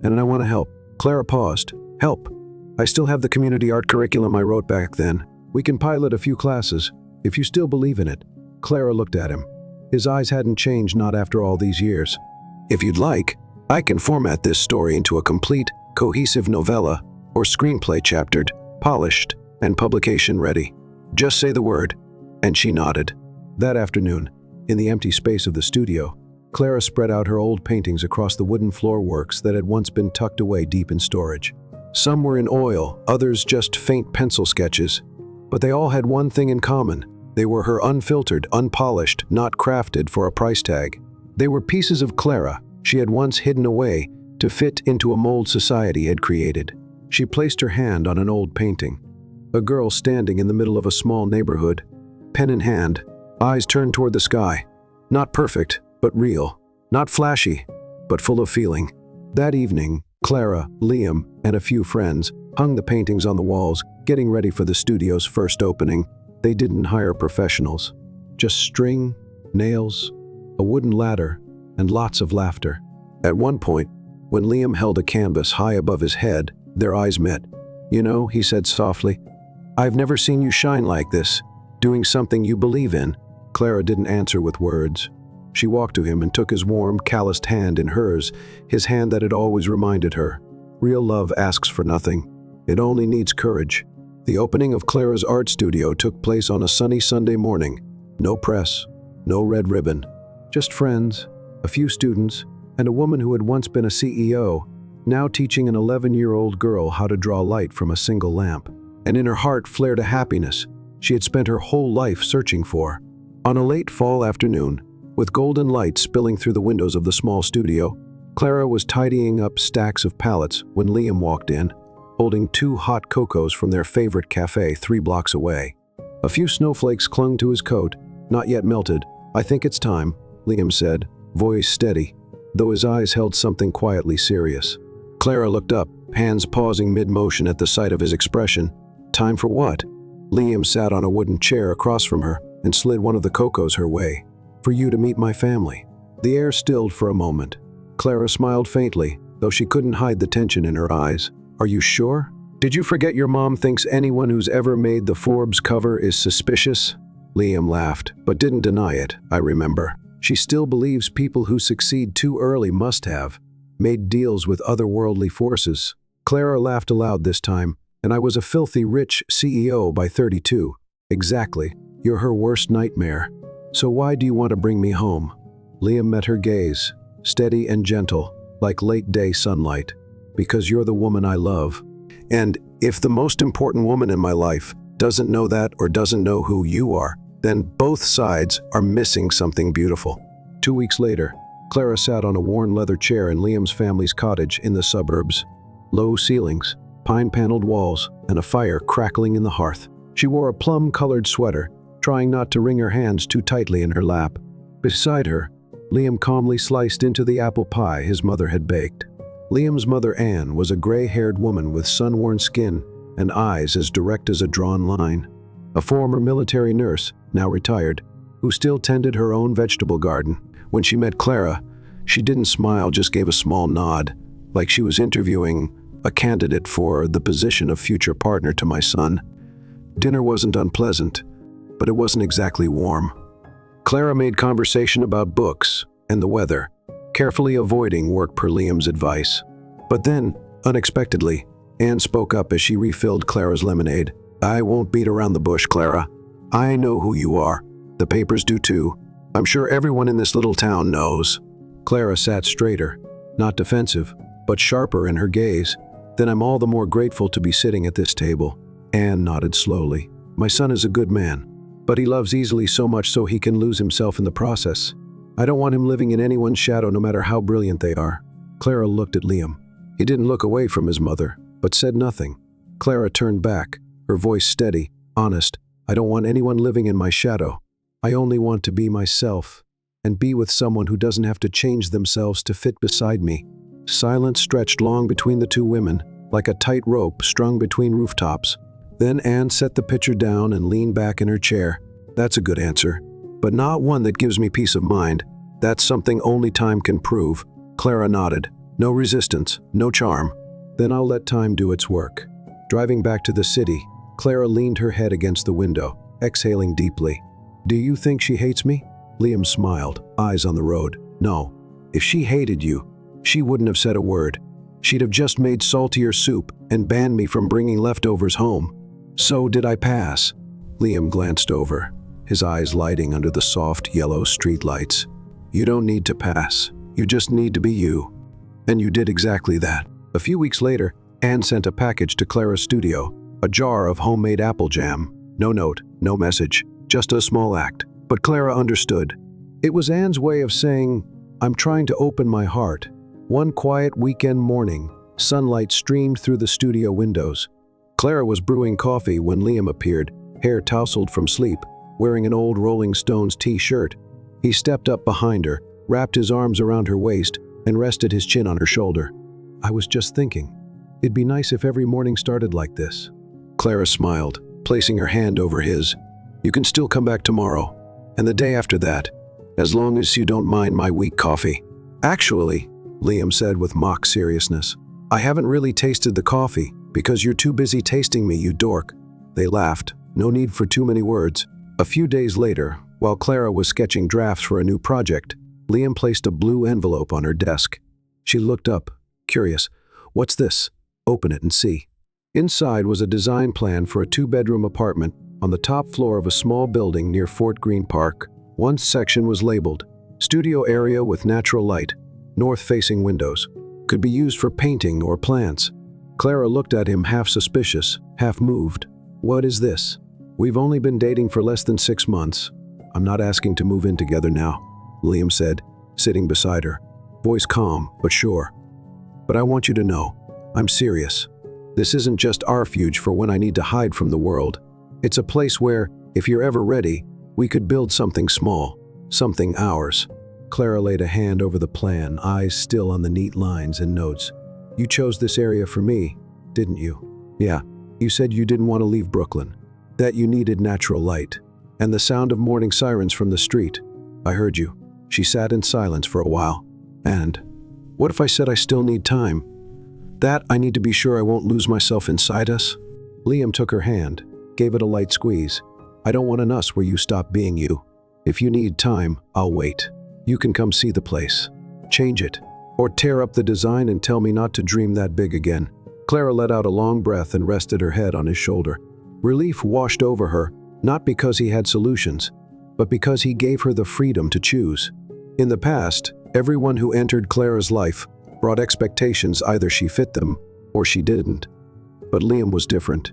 and I want to help." Clara paused. "Help? I still have the community art curriculum I wrote back then. We can pilot a few classes, if you still believe in it." Clara looked at him. His eyes hadn't changed, not after all these years. "If you'd like, I can format this story into a complete, cohesive novella or screenplay, chaptered, polished, and publication ready. Just say the word." And she nodded. That afternoon, in the empty space of the studio, Clara spread out her old paintings across the wooden floorworks that had once been tucked away deep in storage. Some were in oil, others just faint pencil sketches. But they all had one thing in common. They were her unfiltered, unpolished, not crafted for a price tag. They were pieces of Clara she had once hidden away to fit into a mold society had created. She placed her hand on an old painting. A girl standing in the middle of a small neighborhood, pen in hand, eyes turned toward the sky. Not perfect, but real. Not flashy, but full of feeling. That evening, Clara, Liam, and a few friends hung the paintings on the walls, getting ready for the studio's first opening. They didn't hire professionals. Just string, nails, a wooden ladder, and lots of laughter. At one point, when Liam held a canvas high above his head, their eyes met. "You know," he said softly, "I've never seen you shine like this, doing something you believe in." Clara didn't answer with words. She walked to him and took his warm, calloused hand in hers, his hand that had always reminded her. Real love asks for nothing. It only needs courage. The opening of Clara's art studio took place on a sunny Sunday morning. No press, no red ribbon, just friends, a few students, and a woman who had once been a CEO, now teaching an 11-year-old girl how to draw light from a single lamp. And in her heart flared a happiness she had spent her whole life searching for. On a late fall afternoon, with golden light spilling through the windows of the small studio, Clara was tidying up stacks of pallets when Liam walked in, holding 2 hot cocos from their favorite cafe 3 blocks away. A few snowflakes clung to his coat, not yet melted. "I think it's time," Liam said, voice steady. though his eyes held something quietly serious. Clara looked up, hands pausing mid-motion at the sight of his expression. Time for what? Liam sat on a wooden chair across from her and slid one of the cocos her way. For you to meet my family. The air stilled for a moment. Clara smiled faintly, though she couldn't hide the tension in her eyes. Are you sure? Did you forget your mom thinks anyone who's ever made the Forbes cover is suspicious? Liam laughed, but didn't deny it, I remember. She still believes people who succeed too early must have made deals with otherworldly forces. Clara laughed aloud this time, and I was a filthy rich CEO by 32. Exactly. You're her worst nightmare. So why do you want to bring me home? Liam met her gaze, steady and gentle, like late-day sunlight. Because you're the woman I love. And if the most important woman in my life doesn't know that or doesn't know who you are, then both sides are missing something beautiful. 2 weeks later, Clara sat on a worn leather chair in Liam's family's cottage in the suburbs. Low ceilings, pine-paneled walls, and a fire crackling in the hearth. She wore a plum-colored sweater, trying not to wring her hands too tightly in her lap. Beside her, Liam calmly sliced into the apple pie his mother had baked. Liam's mother, Anne, was a gray-haired woman with sun-worn skin and eyes as direct as a drawn line. A former military nurse, now retired, who still tended her own vegetable garden. When she met Clara, she didn't smile, just gave a small nod, like she was interviewing a candidate for the position of future partner to my son. Dinner wasn't unpleasant, but it wasn't exactly warm. Clara made conversation about books and the weather, carefully avoiding work per Liam's advice. But then, unexpectedly, Anne spoke up as she refilled Clara's lemonade. I won't beat around the bush, Clara. I know who you are. The papers do too. I'm sure everyone in this little town knows. Clara sat straighter, not defensive, but sharper in her gaze. Then I'm all the more grateful to be sitting at this table. Anne nodded slowly. My son is a good man, but he loves easily so much so he can lose himself in the process. I don't want him living in anyone's shadow no matter how brilliant they are. Clara looked at Liam. He didn't look away from his mother, but said nothing. Clara turned back, her voice steady, honest. I don't want anyone living in my shadow. I only want to be myself, and be with someone who doesn't have to change themselves to fit beside me. Silence stretched long between the two women, like a tight rope strung between rooftops. Then Anne set the pitcher down and leaned back in her chair. That's a good answer, but not one that gives me peace of mind. That's something only time can prove. Clara nodded. No resistance, no charm. Then I'll let time do its work. Driving back to the city, Clara leaned her head against the window, exhaling deeply. Do you think she hates me? Liam smiled, eyes on the road. No. If she hated you, she wouldn't have said a word. She'd have just made saltier soup and banned me from bringing leftovers home. So did I pass? Liam glanced over, his eyes lighting under the soft yellow streetlights. You don't need to pass. You just need to be you. And you did exactly that. A few weeks later, Anne sent a package to Clara's studio, a jar of homemade apple jam. No note, no message, just a small act. But Clara understood. It was Anne's way of saying, I'm trying to open my heart. One quiet weekend morning, sunlight streamed through the studio windows. Clara was brewing coffee when Liam appeared, hair tousled from sleep, wearing an old Rolling Stones t-shirt. He stepped up behind her, wrapped his arms around her waist, and rested his chin on her shoulder. I was just thinking, it'd be nice if every morning started like this. Clara smiled, placing her hand over his. You can still come back tomorrow, and the day after that, as long as you don't mind my weak coffee. Actually, Liam said with mock seriousness, I haven't really tasted the coffee because you're too busy tasting me, you dork. They laughed, no need for too many words. A few days later, while Clara was sketching drafts for a new project, Liam placed a blue envelope on her desk. She looked up, curious. What's this? Open it and see. Inside was a design plan for a 2-bedroom apartment on the top floor of a small building near Fort Greene Park. One section was labeled, Studio Area with Natural Light, North-Facing Windows. Could be used for painting or plants. Clara looked at him half suspicious, half moved. What is this? We've only been dating for less than 6 months. I'm not asking to move in together now, Liam said, sitting beside her, voice calm but sure. But I want you to know, I'm serious. This isn't just our refuge for when I need to hide from the world. It's a place where, if you're ever ready, we could build something small, something ours. Clara laid a hand over the plan, eyes still on the neat lines and notes. You chose this area for me, didn't you? Yeah. You said you didn't want to leave Brooklyn, that you needed natural light, and the sound of morning sirens from the street. I heard you. She sat in silence for a while. And what if I said I still need time? That I need to be sure I won't lose myself inside us? Liam took her hand, gave it a light squeeze. I don't want an us where you stop being you. If you need time, I'll wait. You can come see the place. Change it. Or tear up the design and tell me not to dream that big again. Clara let out a long breath and rested her head on his shoulder. Relief washed over her, not because he had solutions, but because he gave her the freedom to choose. In the past, everyone who entered Clara's life brought expectations either she fit them or she didn't. But Liam was different.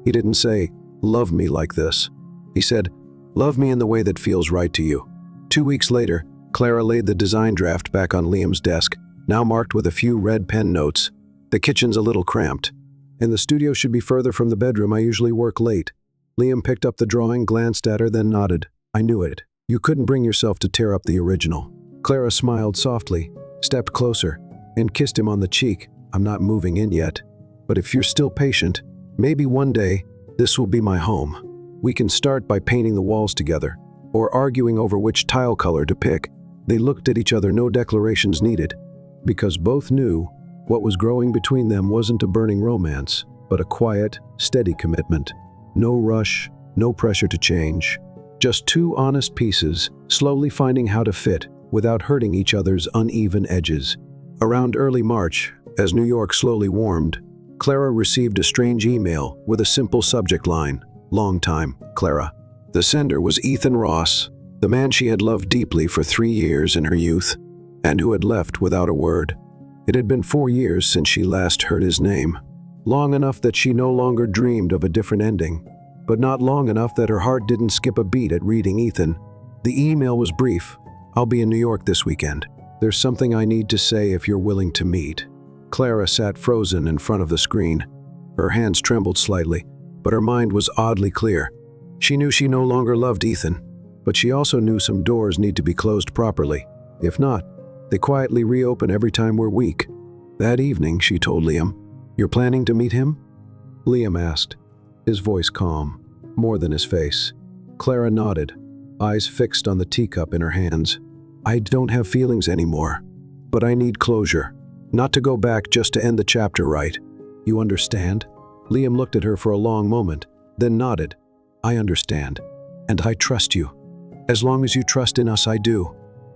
He didn't say, love me like this. He said, love me in the way that feels right to you. 2 weeks later, Clara laid the design draft back on Liam's desk, now marked with a few red pen notes. The kitchen's a little cramped, and the studio should be further from the bedroom. I usually work late. Liam picked up the drawing, glanced at her, then nodded. I knew it. You couldn't bring yourself to tear up the original. Clara smiled softly, stepped closer, and kissed him on the cheek. I'm not moving in yet, but if you're still patient, maybe one day this will be my home. We can start by painting the walls together, or arguing over which tile color to pick. They looked at each other, no declarations needed, because both knew what was growing between them wasn't a burning romance, but a quiet, steady commitment. No rush, no pressure to change. Just two honest pieces, slowly finding how to fit without hurting each other's uneven edges. Around early March, as New York slowly warmed, Clara received a strange email with a simple subject line, "Long time, Clara." The sender was Ethan Ross, the man she had loved deeply for 3 years in her youth, and who had left without a word. It had been 4 years since she last heard his name. Long enough that she no longer dreamed of a different ending, but not long enough that her heart didn't skip a beat at reading Ethan. The email was brief. I'll be in New York this weekend. There's something I need to say if you're willing to meet. Clara sat frozen in front of the screen. Her hands trembled slightly, but her mind was oddly clear. She knew she no longer loved Ethan, but she also knew some doors need to be closed properly. If not, they quietly reopen every time we're weak. That evening, she told Liam, "You're planning to meet him?" Liam asked, his voice calm, more than his face. Clara nodded, eyes fixed on the teacup in her hands. I don't have feelings anymore, but I need closure. Not to go back, just to end the chapter right. You understand? Liam looked at her for a long moment, then nodded. I understand, and I trust you. As long as you trust in us, I do,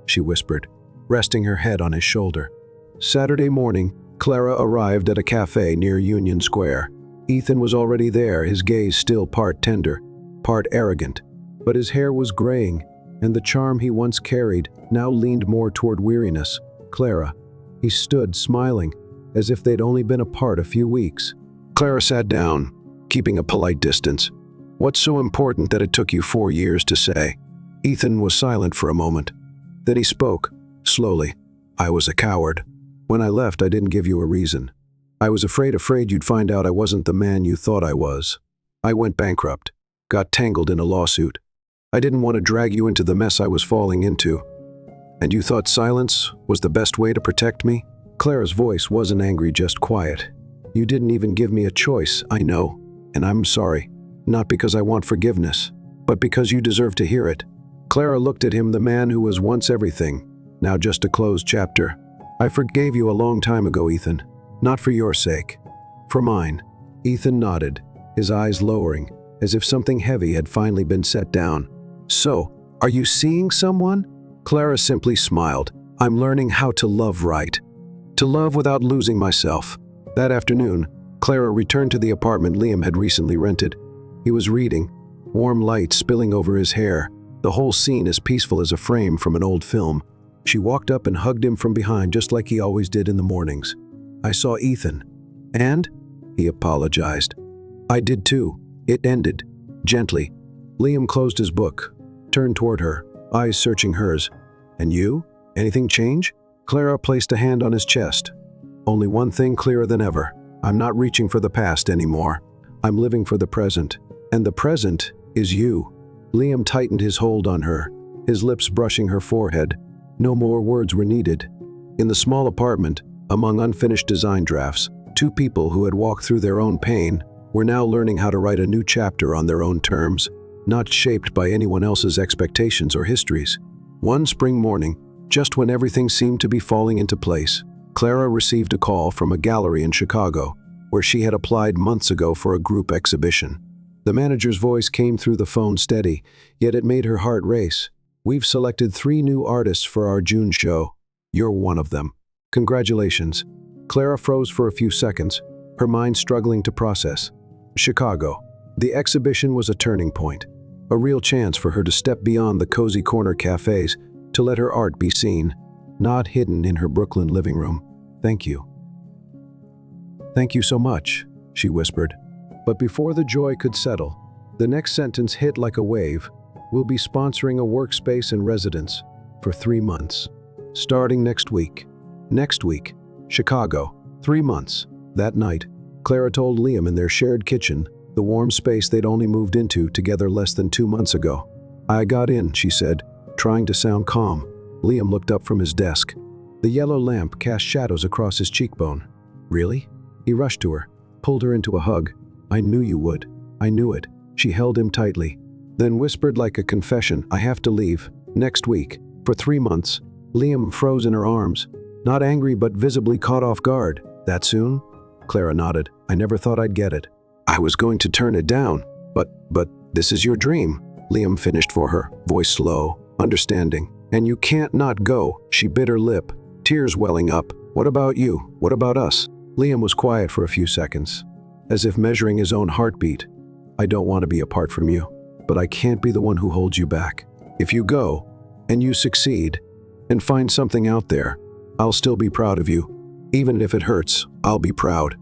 she whispered, resting her head on his shoulder. Saturday morning, Clara arrived at a cafe near Union Square. Ethan was already there, his gaze still part tender, part arrogant, but his hair was graying, and the charm he once carried now leaned more toward weariness. Clara. He stood, smiling, as if they'd only been apart a few weeks. Clara sat down, keeping a polite distance. What's so important that it took you 4 years to say? Ethan was silent for a moment. Then he spoke, slowly. I was a coward. When I left, I didn't give you a reason. I was afraid you'd find out I wasn't the man you thought I was. I went bankrupt, got tangled in a lawsuit. I didn't want to drag you into the mess I was falling into. And you thought silence was the best way to protect me? Clara's voice wasn't angry, just quiet. You didn't even give me a choice, I know, and I'm sorry. Not because I want forgiveness, but because you deserve to hear it. Clara looked at him, the man who was once everything, now just a closed chapter. I forgave you a long time ago, Ethan. Not for your sake. For mine. Ethan nodded, his eyes lowering, as if something heavy had finally been set down. So, are you seeing someone? Clara simply smiled. I'm learning how to love right. To love without losing myself. That afternoon, Clara returned to the apartment Liam had recently rented. He was reading, warm light spilling over his hair, the whole scene as peaceful as a frame from an old film. She walked up and hugged him from behind, just like he always did in the mornings. I saw Ethan. And? He apologized. I did too. It ended. Gently. Liam closed his book, turned toward her, eyes searching hers. And you? Anything change? Clara placed a hand on his chest. Only one thing clearer than ever. I'm not reaching for the past anymore. I'm living for the present. And the present is you. Liam tightened his hold on her, his lips brushing her forehead. No more words were needed. In the small apartment, among unfinished design drafts, two people who had walked through their own pain were now learning how to write a new chapter on their own terms, not shaped by anyone else's expectations or histories. One spring morning, just when everything seemed to be falling into place, Clara received a call from a gallery in Chicago, where she had applied months ago for a group exhibition. The manager's voice came through the phone steady, yet it made her heart race. "We've selected 3 new artists for our June show. You're one of them. Congratulations." Clara froze for a few seconds, her mind struggling to process. Chicago. The exhibition was a turning point, a real chance for her to step beyond the cozy corner cafes to let her art be seen, not hidden in her Brooklyn living room. "Thank you." "Thank you so much," she whispered. But before the joy could settle, the next sentence hit like a wave. "We'll be sponsoring a workspace and residence for 3 months. Starting next week." Next week. Chicago. 3 months. That night, Clara told Liam in their shared kitchen, the warm space they'd only moved into together less than 2 months ago. "I got in," she said, trying to sound calm. Liam looked up from his desk. The yellow lamp cast shadows across his cheekbone. "Really?" He rushed to her, pulled her into a hug. "I knew you would. I knew it." She held him tightly, then whispered like a confession, "I have to leave. Next week. For 3 months." Liam froze in her arms, not angry but visibly caught off guard. "That soon?" Clara nodded. "I never thought I'd get it. I was going to turn it down. But this is your dream." Liam finished for her, voice slow, understanding. "And you can't not go." She bit her lip, tears welling up. "What about you? What about us?" Liam was quiet for a few seconds, as if measuring his own heartbeat. "I don't want to be apart from you, but I can't be the one who holds you back. If you go, and you succeed, and find something out there, I'll still be proud of you. Even if it hurts, I'll be proud."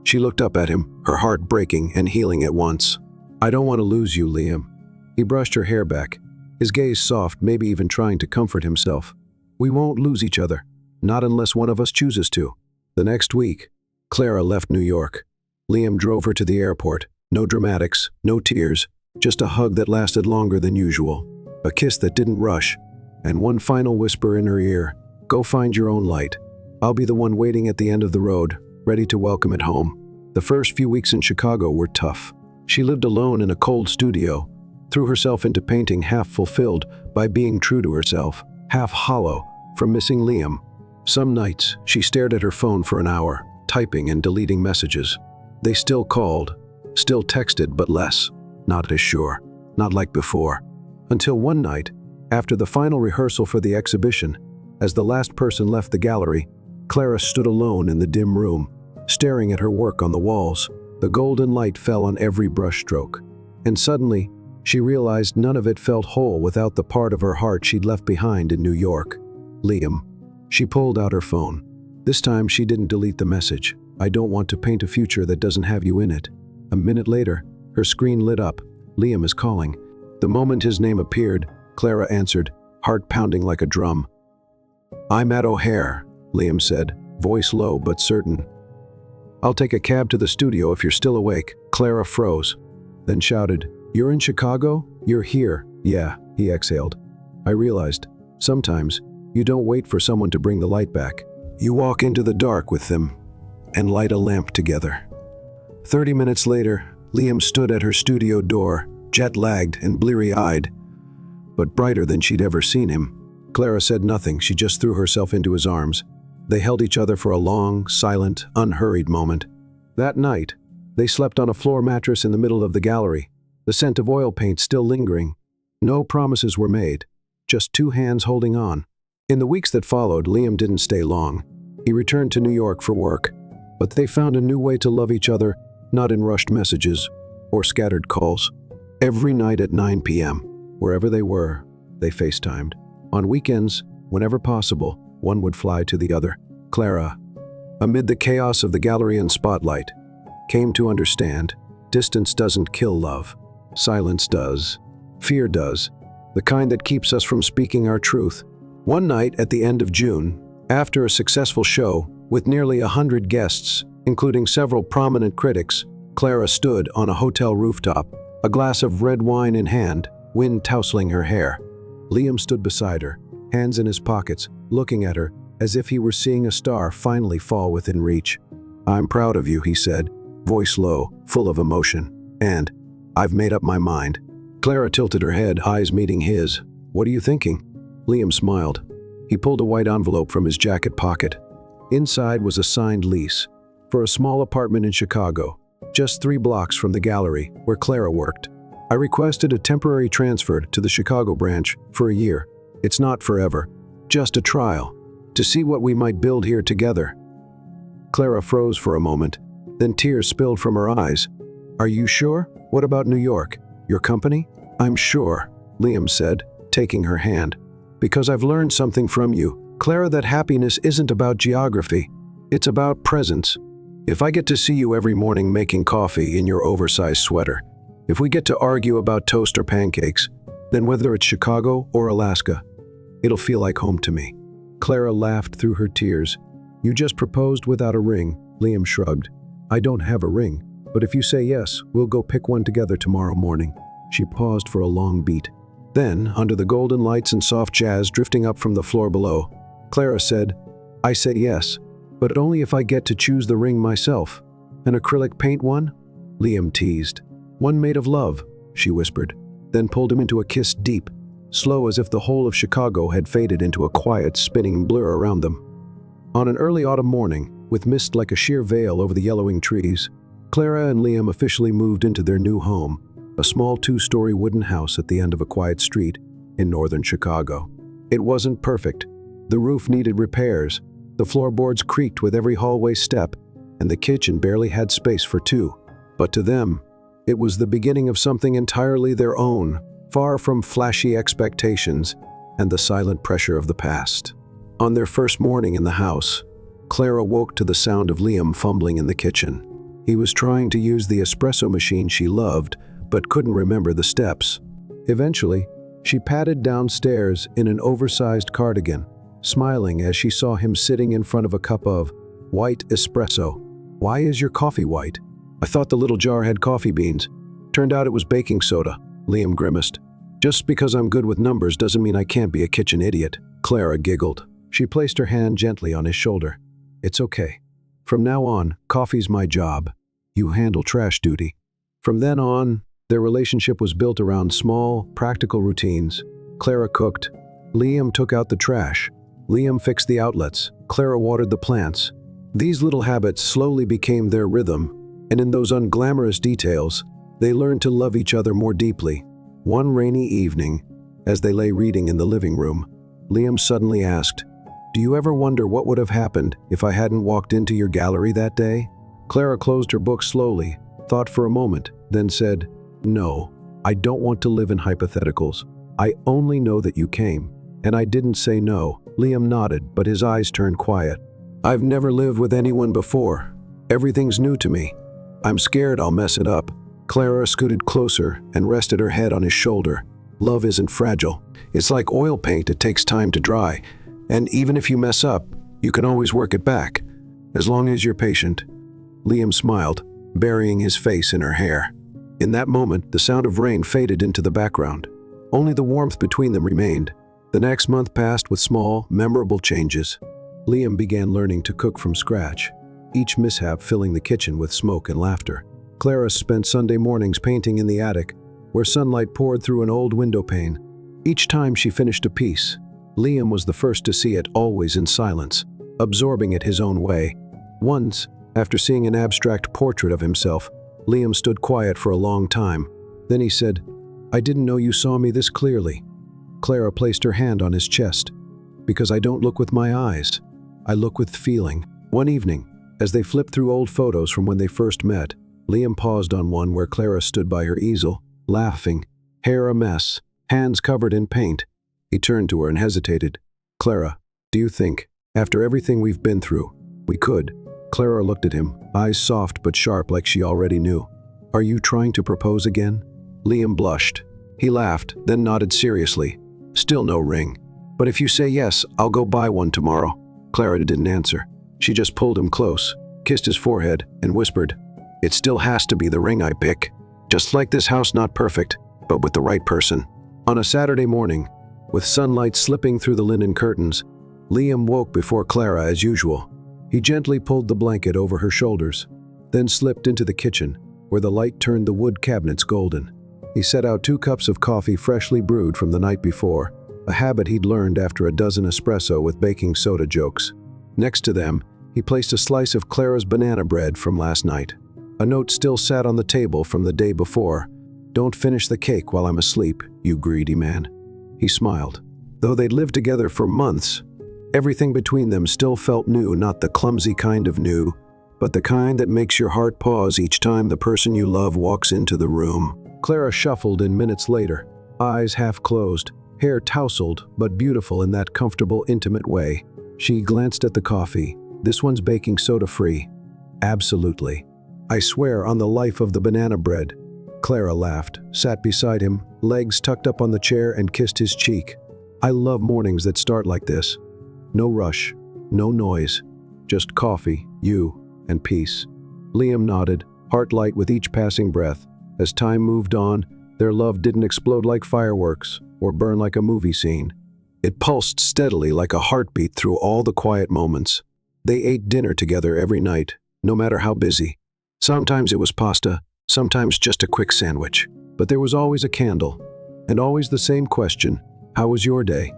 She looked up at him, her heart breaking and healing at once. "I don't want to lose you, Liam." He brushed her hair back, his gaze soft, maybe even trying to comfort himself. "We won't lose each other, not unless one of us chooses to." The next week, Clara left New York. Liam drove her to the airport. No dramatics, no tears, just a hug that lasted longer than usual, a kiss that didn't rush, and one final whisper in her ear, "Go find your own light. I'll be the one waiting at the end of the road, ready to welcome it home." The first few weeks in Chicago were tough. She lived alone in a cold studio, threw herself into painting half fulfilled by being true to herself, half hollow from missing Liam. Some nights, she stared at her phone for an hour, typing and deleting messages. They still called, still texted, but less, not as sure, not like before. Until one night, after the final rehearsal for the exhibition, as the last person left the gallery, Clara stood alone in the dim room, staring at her work on the walls. The golden light fell on every brushstroke, and suddenly, she realized none of it felt whole without the part of her heart she'd left behind in New York. "Liam." She pulled out her phone. This time she didn't delete the message. "I don't want to paint a future that doesn't have you in it." A minute later, her screen lit up. "Liam is calling." The moment his name appeared, Clara answered, heart pounding like a drum. "I'm at O'Hare," Liam said, voice low but certain. "I'll take a cab to the studio if you're still awake." Clara froze, then shouted, "You're in Chicago? You're here?" "Yeah," he exhaled. "I realized, sometimes, you don't wait for someone to bring the light back. You walk into the dark with them and light a lamp together." 30 minutes later, Liam stood at her studio door, jet-lagged and bleary-eyed, but brighter than she'd ever seen him. Clara said nothing, she just threw herself into his arms. They held each other for a long, silent, unhurried moment. That night, they slept on a floor mattress in the middle of the gallery, the scent of oil paint still lingering. No promises were made, just 2 hands holding on. In the weeks that followed, Liam didn't stay long. He returned to New York for work, but they found a new way to love each other, not in rushed messages or scattered calls. Every night at 9 p.m., wherever they were, they FaceTimed. On weekends, whenever possible, one would fly to the other. Clara, amid the chaos of the gallery and spotlight, came to understand, distance doesn't kill love. Silence does. Fear does. The kind that keeps us from speaking our truth. One night at the end of June, after a successful show with nearly 100 guests, including several prominent critics, Clara stood on a hotel rooftop, a glass of red wine in hand, wind tousling her hair. Liam stood beside her, hands in his pockets, looking at her as if he were seeing a star finally fall within reach. "I'm proud of you," he said, voice low, full of emotion. "And I've made up my mind." Clara tilted her head, eyes meeting his. "What are you thinking?" Liam smiled. He pulled a white envelope from his jacket pocket. Inside was a signed lease for a small apartment in Chicago, just 3 blocks from the gallery where Clara worked. "I requested a temporary transfer to the Chicago branch for a year. It's not forever, just a trial, to see what we might build here together." Clara froze for a moment, then tears spilled from her eyes. "Are you sure? What about New York? Your company?" "I'm sure," Liam said, taking her hand. "Because I've learned something from you, Clara, that happiness isn't about geography. It's about presence. If I get to see you every morning making coffee in your oversized sweater, if we get to argue about toast or pancakes, then whether it's Chicago or Alaska, it'll feel like home to me." Clara laughed through her tears. "You just proposed without a ring," Liam shrugged. "I don't have a ring, but if you say yes, we'll go pick one together tomorrow morning." She paused for a long beat. Then, under the golden lights and soft jazz drifting up from the floor below, Clara said, "I say yes, but only if I get to choose the ring myself." "An acrylic paint one?" Liam teased. "One made of love," she whispered, then pulled him into a kiss deep, slow as if the whole of Chicago had faded into a quiet, spinning blur around them. On an early autumn morning, with mist like a sheer veil over the yellowing trees, Clara and Liam officially moved into their new home, a small 2-story wooden house at the end of a quiet street in northern Chicago. It wasn't perfect. The roof needed repairs, the floorboards creaked with every hallway step, and the kitchen barely had space for 2. But to them, it was the beginning of something entirely their own, far from flashy expectations and the silent pressure of the past. On their first morning in the house, Clara woke to the sound of Liam fumbling in the kitchen. He was trying to use the espresso machine she loved, but couldn't remember the steps. Eventually, she padded downstairs in an oversized cardigan, smiling as she saw him sitting in front of a cup of white espresso. "Why is your coffee white? I thought the little jar had coffee beans. Turned out it was baking soda," Liam grimaced. "Just because I'm good with numbers doesn't mean I can't be a kitchen idiot." Clara giggled. She placed her hand gently on his shoulder. "It's okay. From now on, coffee's my job. You handle trash duty." From then on, their relationship was built around small, practical routines. Clara cooked. Liam took out the trash. Liam fixed the outlets. Clara watered the plants. These little habits slowly became their rhythm, and in those unglamorous details, they learned to love each other more deeply. One rainy evening, as they lay reading in the living room, Liam suddenly asked, "Do you ever wonder what would have happened if I hadn't walked into your gallery that day?" Clara closed her book slowly, thought for a moment, then said, "No, I don't want to live in hypotheticals. I only know that you came." "And I didn't say no." Liam nodded, but his eyes turned quiet. "I've never lived with anyone before. Everything's new to me. I'm scared I'll mess it up." Clara scooted closer and rested her head on his shoulder. "Love isn't fragile. It's like oil paint, it takes time to dry. And even if you mess up, you can always work it back, as long as you're patient." Liam smiled, burying his face in her hair. In that moment, the sound of rain faded into the background. Only the warmth between them remained. The next month passed with small, memorable changes. Liam began learning to cook from scratch, each mishap filling the kitchen with smoke and laughter. Clara spent Sunday mornings painting in the attic, where sunlight poured through an old window pane. Each time she finished a piece, Liam was the first to see it, always in silence, absorbing it his own way. Once, after seeing an abstract portrait of himself, Liam stood quiet for a long time. Then he said, "I didn't know you saw me this clearly." Clara placed her hand on his chest. "Because I don't look with my eyes. I look with feeling." One evening, as they flipped through old photos from when they first met, Liam paused on one where Clara stood by her easel, laughing, hair a mess, hands covered in paint. He turned to her and hesitated. "Clara, do you think, after everything we've been through, we could?" Clara looked at him, eyes soft but sharp like she already knew. "Are you trying to propose again?" Liam blushed. He laughed, then nodded seriously. "Still no ring. But if you say yes, I'll go buy one tomorrow." Clara didn't answer. She just pulled him close, kissed his forehead, and whispered, "It still has to be the ring I pick. Just like this house, not perfect, but with the right person." On a Saturday morning, With sunlight slipping through the linen curtains, Liam woke before Clara as usual. He gently pulled the blanket over her shoulders, then slipped into the kitchen, where the light turned the wood cabinets golden. He set out 2 cups of coffee freshly brewed from the night before, a habit he'd learned after a dozen espresso with baking soda jokes. Next to them, he placed a slice of Clara's banana bread from last night. A note still sat on the table from the day before. "Don't finish the cake while I'm asleep, you greedy man." He smiled. Though they'd lived together for months, everything between them still felt new, not the clumsy kind of new, but the kind that makes your heart pause each time the person you love walks into the room. Clara shuffled in minutes later, eyes half closed, hair tousled but beautiful in that comfortable, intimate way. She glanced at the coffee. "This one's baking soda free." "Absolutely. I swear on the life of the banana bread." Clara laughed, sat beside him, legs tucked up on the chair, and kissed his cheek. "I love mornings that start like this. No rush, no noise, just coffee, you, and peace." Liam nodded, heart light with each passing breath. As time moved on, their love didn't explode like fireworks or burn like a movie scene. It pulsed steadily like a heartbeat through all the quiet moments. They ate dinner together every night, no matter how busy. Sometimes it was pasta, sometimes just a quick sandwich. But there was always a candle, and always the same question: how was your day?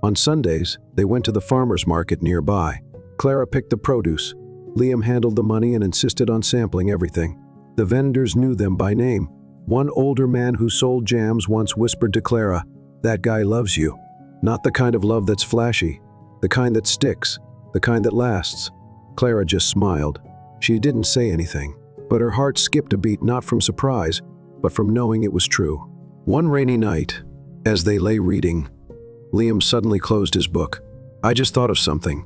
On Sundays, they went to the farmer's market nearby. Clara picked the produce. Liam handled the money and insisted on sampling everything. The vendors knew them by name. One older man who sold jams once whispered to Clara, "That guy loves you." Not the kind of love that's flashy, the kind that sticks, the kind that lasts. Clara just smiled. She didn't say anything, but her heart skipped a beat, not from surprise, but from knowing it was true. One rainy night, as they lay reading, Liam suddenly closed his book. "I just thought of something."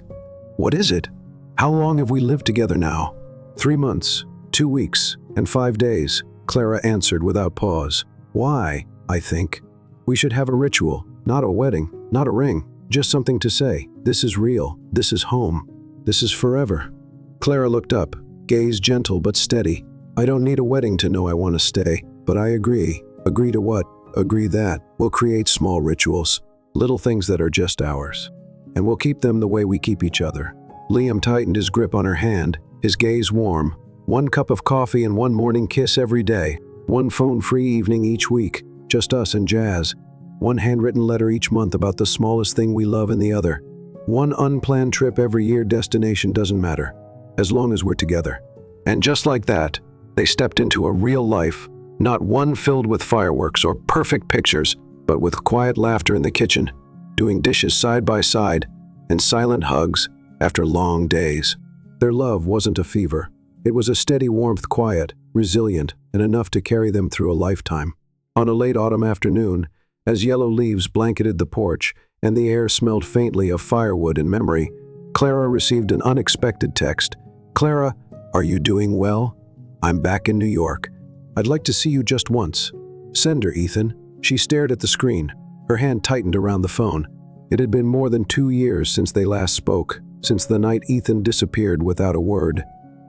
"What is it?" "How long have we lived together now?" 3 months, 2 weeks, and 5 days, Clara answered without pause. "Why, I think, we should have a ritual, not a wedding, not a ring, just something to say. This is real, this is home, this is forever." Clara looked up, gaze gentle but steady. "I don't need a wedding to know I want to stay, but I agree." "Agree to what?" "Agree that we'll create small rituals, little things that are just ours, and we'll keep them the way we keep each other." Liam tightened his grip on her hand, his gaze warm. 1 cup of coffee and 1 morning kiss every day. 1 phone-free evening each week, just us and jazz. 1 handwritten letter each month about the smallest thing we love in the other. 1 unplanned trip every year. Destination doesn't matter, as long as we're together. And just like that, they stepped into a real life, not one filled with fireworks or perfect pictures, but with quiet laughter in the kitchen, doing dishes side by side, and silent hugs after long days. Their love wasn't a fever. It was a steady warmth, quiet, resilient, and enough to carry them through a lifetime. On a late autumn afternoon, as yellow leaves blanketed the porch and the air smelled faintly of firewood and memory, Clara received an unexpected text. "Clara, are you doing well? I'm back in New York. I'd like to see you just once. Send her, Ethan." She stared at the screen, her hand tightened around the phone. It had been more than 2 years since they last spoke, since the night Ethan disappeared without a word,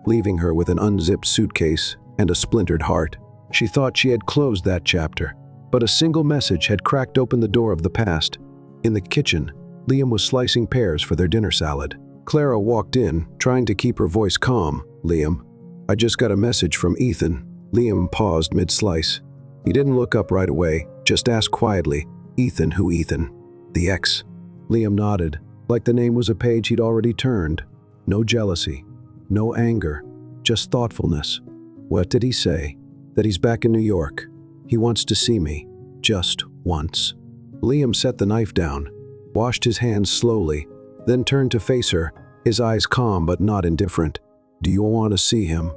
leaving her with an unzipped suitcase and a splintered heart. She thought she had closed that chapter, but a single message had cracked open the door of the past. In the kitchen, Liam was slicing pears for their dinner salad. Clara walked in, trying to keep her voice calm. "Liam, I just got a message from Ethan." Liam paused mid-slice. He didn't look up right away, just asked quietly, "Ethan, who Ethan?" "The ex." Liam nodded, like the name was a page he'd already turned. No jealousy, no anger, just thoughtfulness. "What did he say?" "That he's back in New York. He wants to see me. Just once." Liam set the knife down, washed his hands slowly, then turned to face her, his eyes calm but not indifferent. "Do you want to see him?"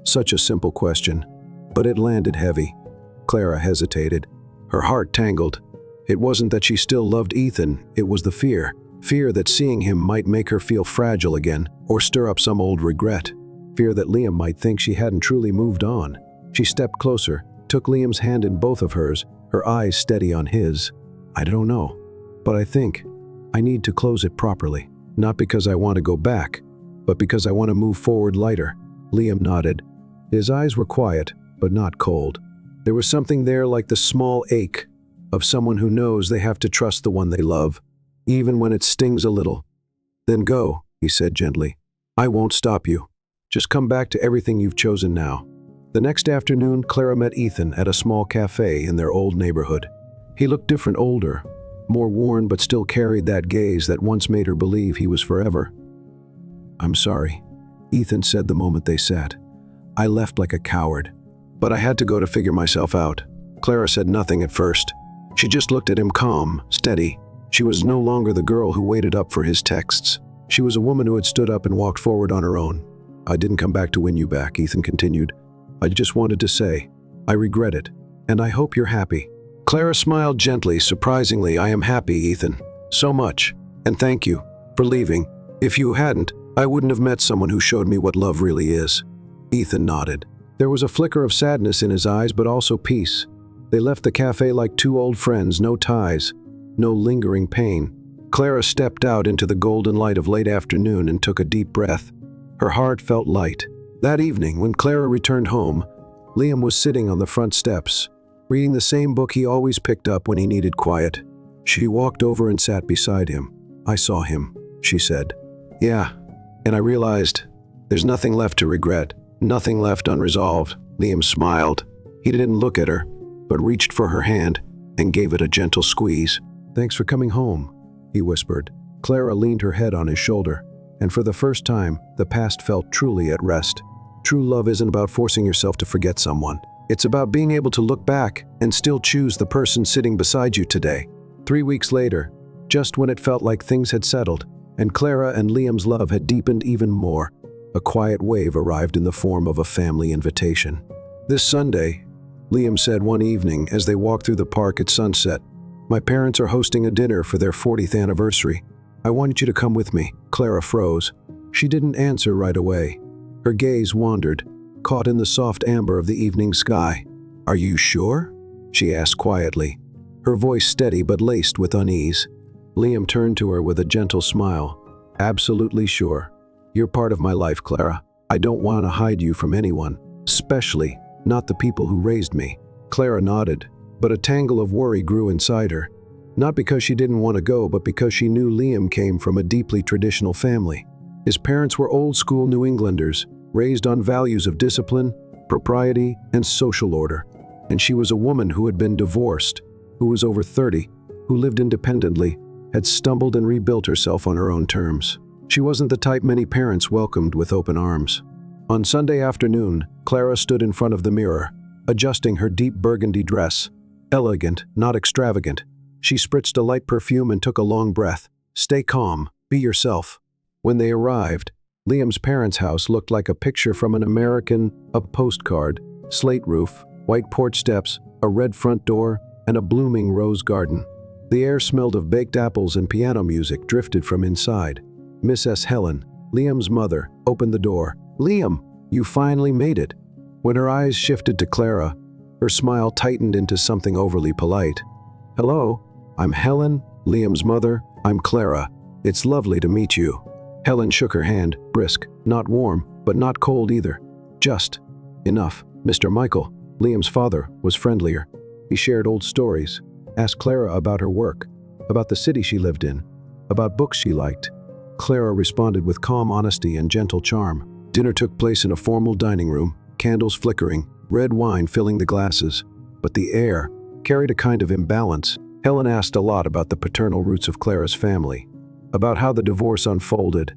Such a simple question, but it landed heavy. Clara hesitated, her heart tangled. It wasn't that she still loved Ethan, it was the fear that seeing him might make her feel fragile again or stir up some old regret. Fear that Liam might think she hadn't truly moved on. She stepped closer, took Liam's hand in both of hers, her eyes steady on his. "I don't know, but I think I need to close it properly. Not because I want to go back, but because I want to move forward lighter." Liam nodded. His eyes were quiet, but not cold. There was something there like the small ache, of someone who knows they have to trust the one they love, even when it stings a little. "Then go," he said gently. "I won't stop you. Just come back to everything you've chosen now." The next afternoon, Clara met Ethan at a small cafe in their old neighborhood. He looked different, older, more worn, but still carried that gaze that once made her believe he was forever. "I'm sorry," Ethan said the moment they sat. "I left like a coward, but I had to go to figure myself out." Clara said nothing at first. She just looked at him, calm, steady. She was no longer the girl who waited up for his texts. She was a woman who had stood up and walked forward on her own. "I didn't come back to win you back," Ethan continued. "I just wanted to say, I regret it, and I hope you're happy." Clara smiled gently, surprisingly. "I am happy, Ethan. So much. And thank you for leaving. If you hadn't, I wouldn't have met someone who showed me what love really is." Ethan nodded. There was a flicker of sadness in his eyes, but also peace. They left the cafe like two old friends, no ties, no lingering pain. Clara stepped out into the golden light of late afternoon and took a deep breath. Her heart felt light. That evening, when Clara returned home, Liam was sitting on the front steps, reading the same book he always picked up when he needed quiet. She walked over and sat beside him. "I saw him," she said. "Yeah, and I realized there's nothing left to regret, nothing left unresolved." Liam smiled. He didn't look at her, but reached for her hand and gave it a gentle squeeze. "Thanks for coming home," he whispered. Clara leaned her head on his shoulder, and for the first time, the past felt truly at rest. True love isn't about forcing yourself to forget someone. It's about being able to look back and still choose the person sitting beside you today. 3 weeks later, just when it felt like things had settled, and Clara and Liam's love had deepened even more, a quiet wave arrived in the form of a family invitation. "This Sunday," Liam said one evening as they walked through the park at sunset, "my parents are hosting a dinner for their 40th anniversary. I want you to come with me." Clara froze. She didn't answer right away. Her gaze wandered, caught in the soft amber of the evening sky. "Are you sure?" she asked quietly, her voice steady but laced with unease. Liam turned to her with a gentle smile. "Absolutely sure. You're part of my life, Clara. I don't want to hide you from anyone, especially not the people who raised me." Clara nodded, but a tangle of worry grew inside her. Not because she didn't want to go, but because she knew Liam came from a deeply traditional family. His parents were old-school New Englanders, raised on values of discipline, propriety, and social order. And she was a woman who had been divorced, who was over 30, who lived independently, had stumbled and rebuilt herself on her own terms. She wasn't the type many parents welcomed with open arms. On Sunday afternoon, Clara stood in front of the mirror, adjusting her deep burgundy dress. Elegant, not extravagant. She spritzed a light perfume and took a long breath. "Stay calm. Be yourself." When they arrived, Liam's parents' house looked like a picture from an American, a postcard. Slate roof, white porch steps, a red front door, and a blooming rose garden. The air smelled of baked apples and piano music drifted from inside. Mrs. Helen, Liam's mother, opened the door. "Liam, you finally made it." When her eyes shifted to Clara, her smile tightened into something overly polite. "Hello, I'm Helen, Liam's mother. I'm Clara. It's lovely to meet you." Helen shook her hand, brisk, not warm, but not cold either. "Just enough." Mr. Michael, Liam's father, was friendlier. He shared old stories, asked Clara about her work, about the city she lived in, about books she liked. Clara responded with calm honesty and gentle charm. Dinner took place in a formal dining room, candles flickering, red wine filling the glasses. But the air carried a kind of imbalance. Helen asked a lot about the paternal roots of Clara's family, about how the divorce unfolded,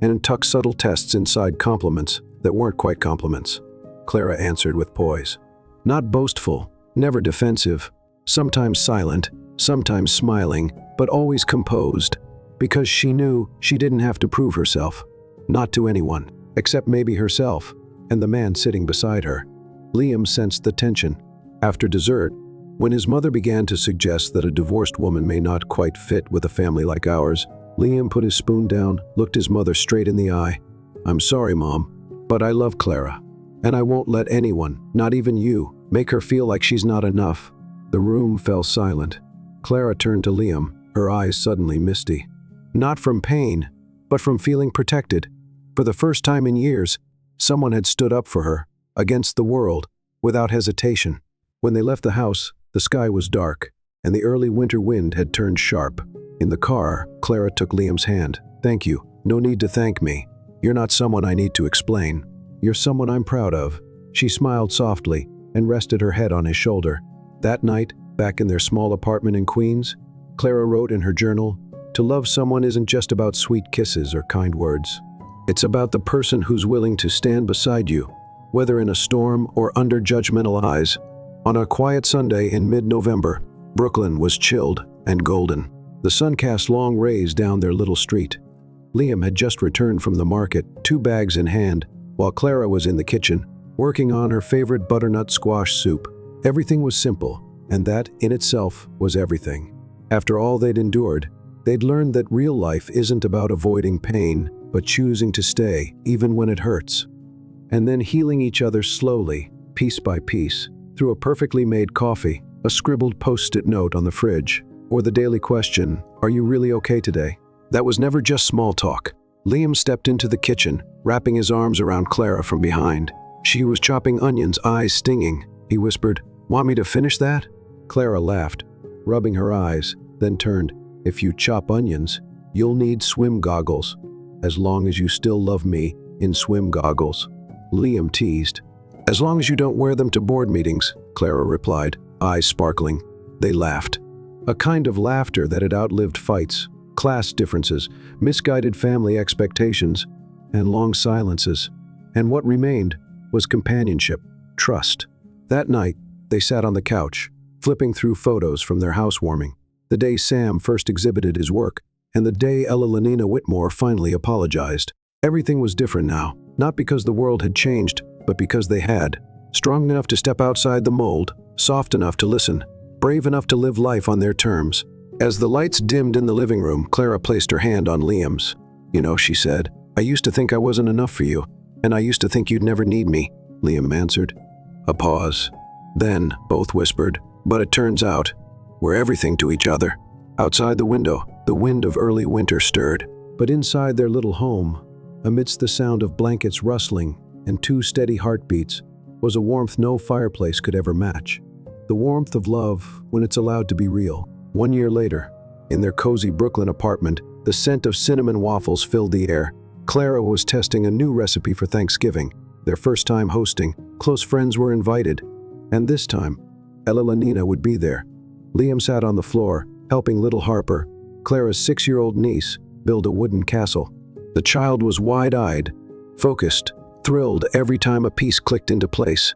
and tucked subtle tests inside compliments that weren't quite compliments. Clara answered with poise. Not boastful, never defensive, sometimes silent, sometimes smiling, but always composed, because she knew she didn't have to prove herself. Not to anyone, except maybe herself, and the man sitting beside her. Liam sensed the tension. After dessert, when his mother began to suggest that a divorced woman may not quite fit with a family like ours, Liam put his spoon down, looked his mother straight in the eye. "I'm sorry, Mom, but I love Clara, and I won't let anyone, not even you, make her feel like she's not enough." The room fell silent. Clara turned to Liam, her eyes suddenly misty. Not from pain, but from feeling protected. For the first time in years, someone had stood up for her, against the world, without hesitation. When they left the house, the sky was dark, and the early winter wind had turned sharp. In the car, Clara took Liam's hand. "Thank you. No need to thank me. You're not someone I need to explain. You're someone I'm proud of." She smiled softly and rested her head on his shoulder. That night, back in their small apartment in Queens, Clara wrote in her journal, "To love someone isn't just about sweet kisses or kind words. It's about the person who's willing to stand beside you, whether in a storm or under judgmental eyes." On a quiet Sunday in mid-November, Brooklyn was chilled and golden. The sun cast long rays down their little street. Liam had just returned from the market, 2 bags in hand, while Clara was in the kitchen, working on her favorite butternut squash soup. Everything was simple, and that, in itself, was everything. After all they'd endured, they'd learned that real life isn't about avoiding pain, but choosing to stay, even when it hurts. And then healing each other slowly, piece by piece, through a perfectly made coffee, a scribbled post-it note on the fridge, or the daily question, "Are you really okay today?" That was never just small talk. Liam stepped into the kitchen, wrapping his arms around Clara from behind. She was chopping onions, eyes stinging. He whispered, "Want me to finish that?" Clara laughed, rubbing her eyes, then turned, "If you chop onions, you'll need swim goggles. As long as you still love me in swim goggles." Liam teased. "As long as you don't wear them to board meetings," Clara replied, eyes sparkling. They laughed. A kind of laughter that had outlived fights, class differences, misguided family expectations, and long silences. And what remained was companionship, trust. That night, they sat on the couch, flipping through photos from their housewarming. The day Sam first exhibited his work, and the day Ella Lenina Whitmore finally apologized. Everything was different now, not because the world had changed, but because they had. Strong enough to step outside the mold, soft enough to listen, brave enough to live life on their terms. As the lights dimmed in the living room, Clara placed her hand on Liam's. "You know," she said, "I used to think I wasn't enough for you, and I used to think you'd never need me," Liam answered. A pause. Then, both whispered, "But it turns out, we're everything to each other." Outside the window, the wind of early winter stirred. But inside their little home, amidst the sound of blankets rustling and 2 steady heartbeats, was a warmth no fireplace could ever match. The warmth of love when it's allowed to be real. 1 year later, in their cozy Brooklyn apartment, the scent of cinnamon waffles filled the air. Clara was testing a new recipe for Thanksgiving. Their first time hosting, close friends were invited. And this time, Ella Lenina would be there. Liam sat on the floor, helping little Harper, Clara's 6-year-old niece, build a wooden castle. The child was wide-eyed, focused, thrilled every time a piece clicked into place.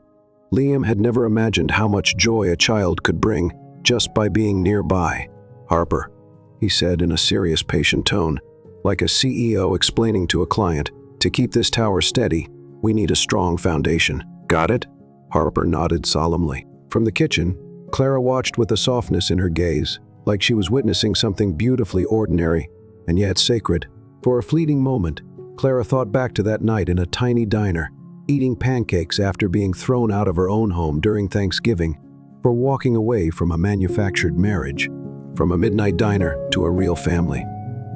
Liam had never imagined how much joy a child could bring just by being nearby. "Harper," he said in a serious, patient tone, like a CEO explaining to a client, "to keep this tower steady, we need a strong foundation. Got it?" Harper nodded solemnly. From the kitchen, Clara watched with a softness in her gaze, like she was witnessing something beautifully ordinary and yet sacred. For a fleeting moment, Clara thought back to that night in a tiny diner, eating pancakes after being thrown out of her own home during Thanksgiving for walking away from a manufactured marriage. From a midnight diner to a real family.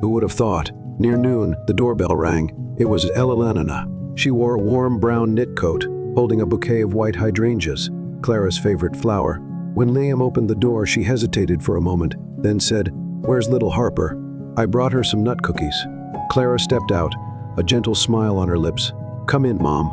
Who would have thought? Near noon, the doorbell rang. It was Ella Lenina. She wore a warm brown knit coat, holding a bouquet of white hydrangeas, Clara's favorite flower. When Liam opened the door, she hesitated for a moment, then said, "Where's little Harper? I brought her some nut cookies." Clara stepped out, a gentle smile on her lips. "Come in, Mom.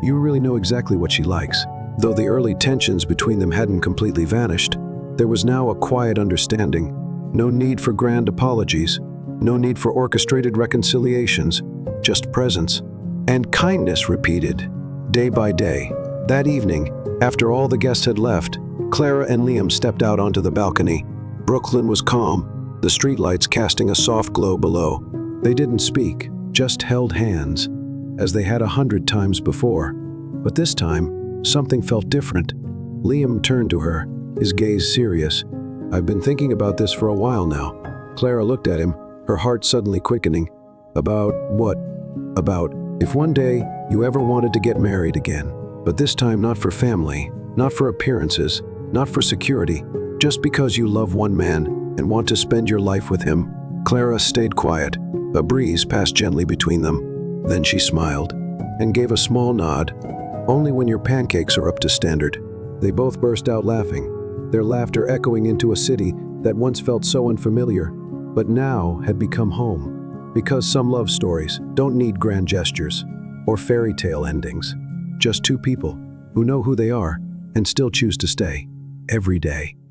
You really know exactly what she likes." Though the early tensions between them hadn't completely vanished, there was now a quiet understanding. No need for grand apologies, no need for orchestrated reconciliations, just presence. And kindness repeated, day by day. That evening, after all the guests had left, Clara and Liam stepped out onto the balcony. Brooklyn was calm, the streetlights casting a soft glow below. They didn't speak, just held hands, as they had 100 times before. But this time, something felt different. Liam turned to her, his gaze serious. "I've been thinking about this for a while now." Clara looked at him, her heart suddenly quickening. "About what?" "About if one day you ever wanted to get married again. But this time not for family, not for appearances, not for security, just because you love one man and want to spend your life with him." Clara stayed quiet. A breeze passed gently between them. Then she smiled and gave a small nod. "Only when your pancakes are up to standard." They both burst out laughing. their laughter echoing into a city that once felt so unfamiliar, but now had become home. Because some love stories don't need grand gestures or fairy tale endings. Just two people who know who they are and still choose to stay every day.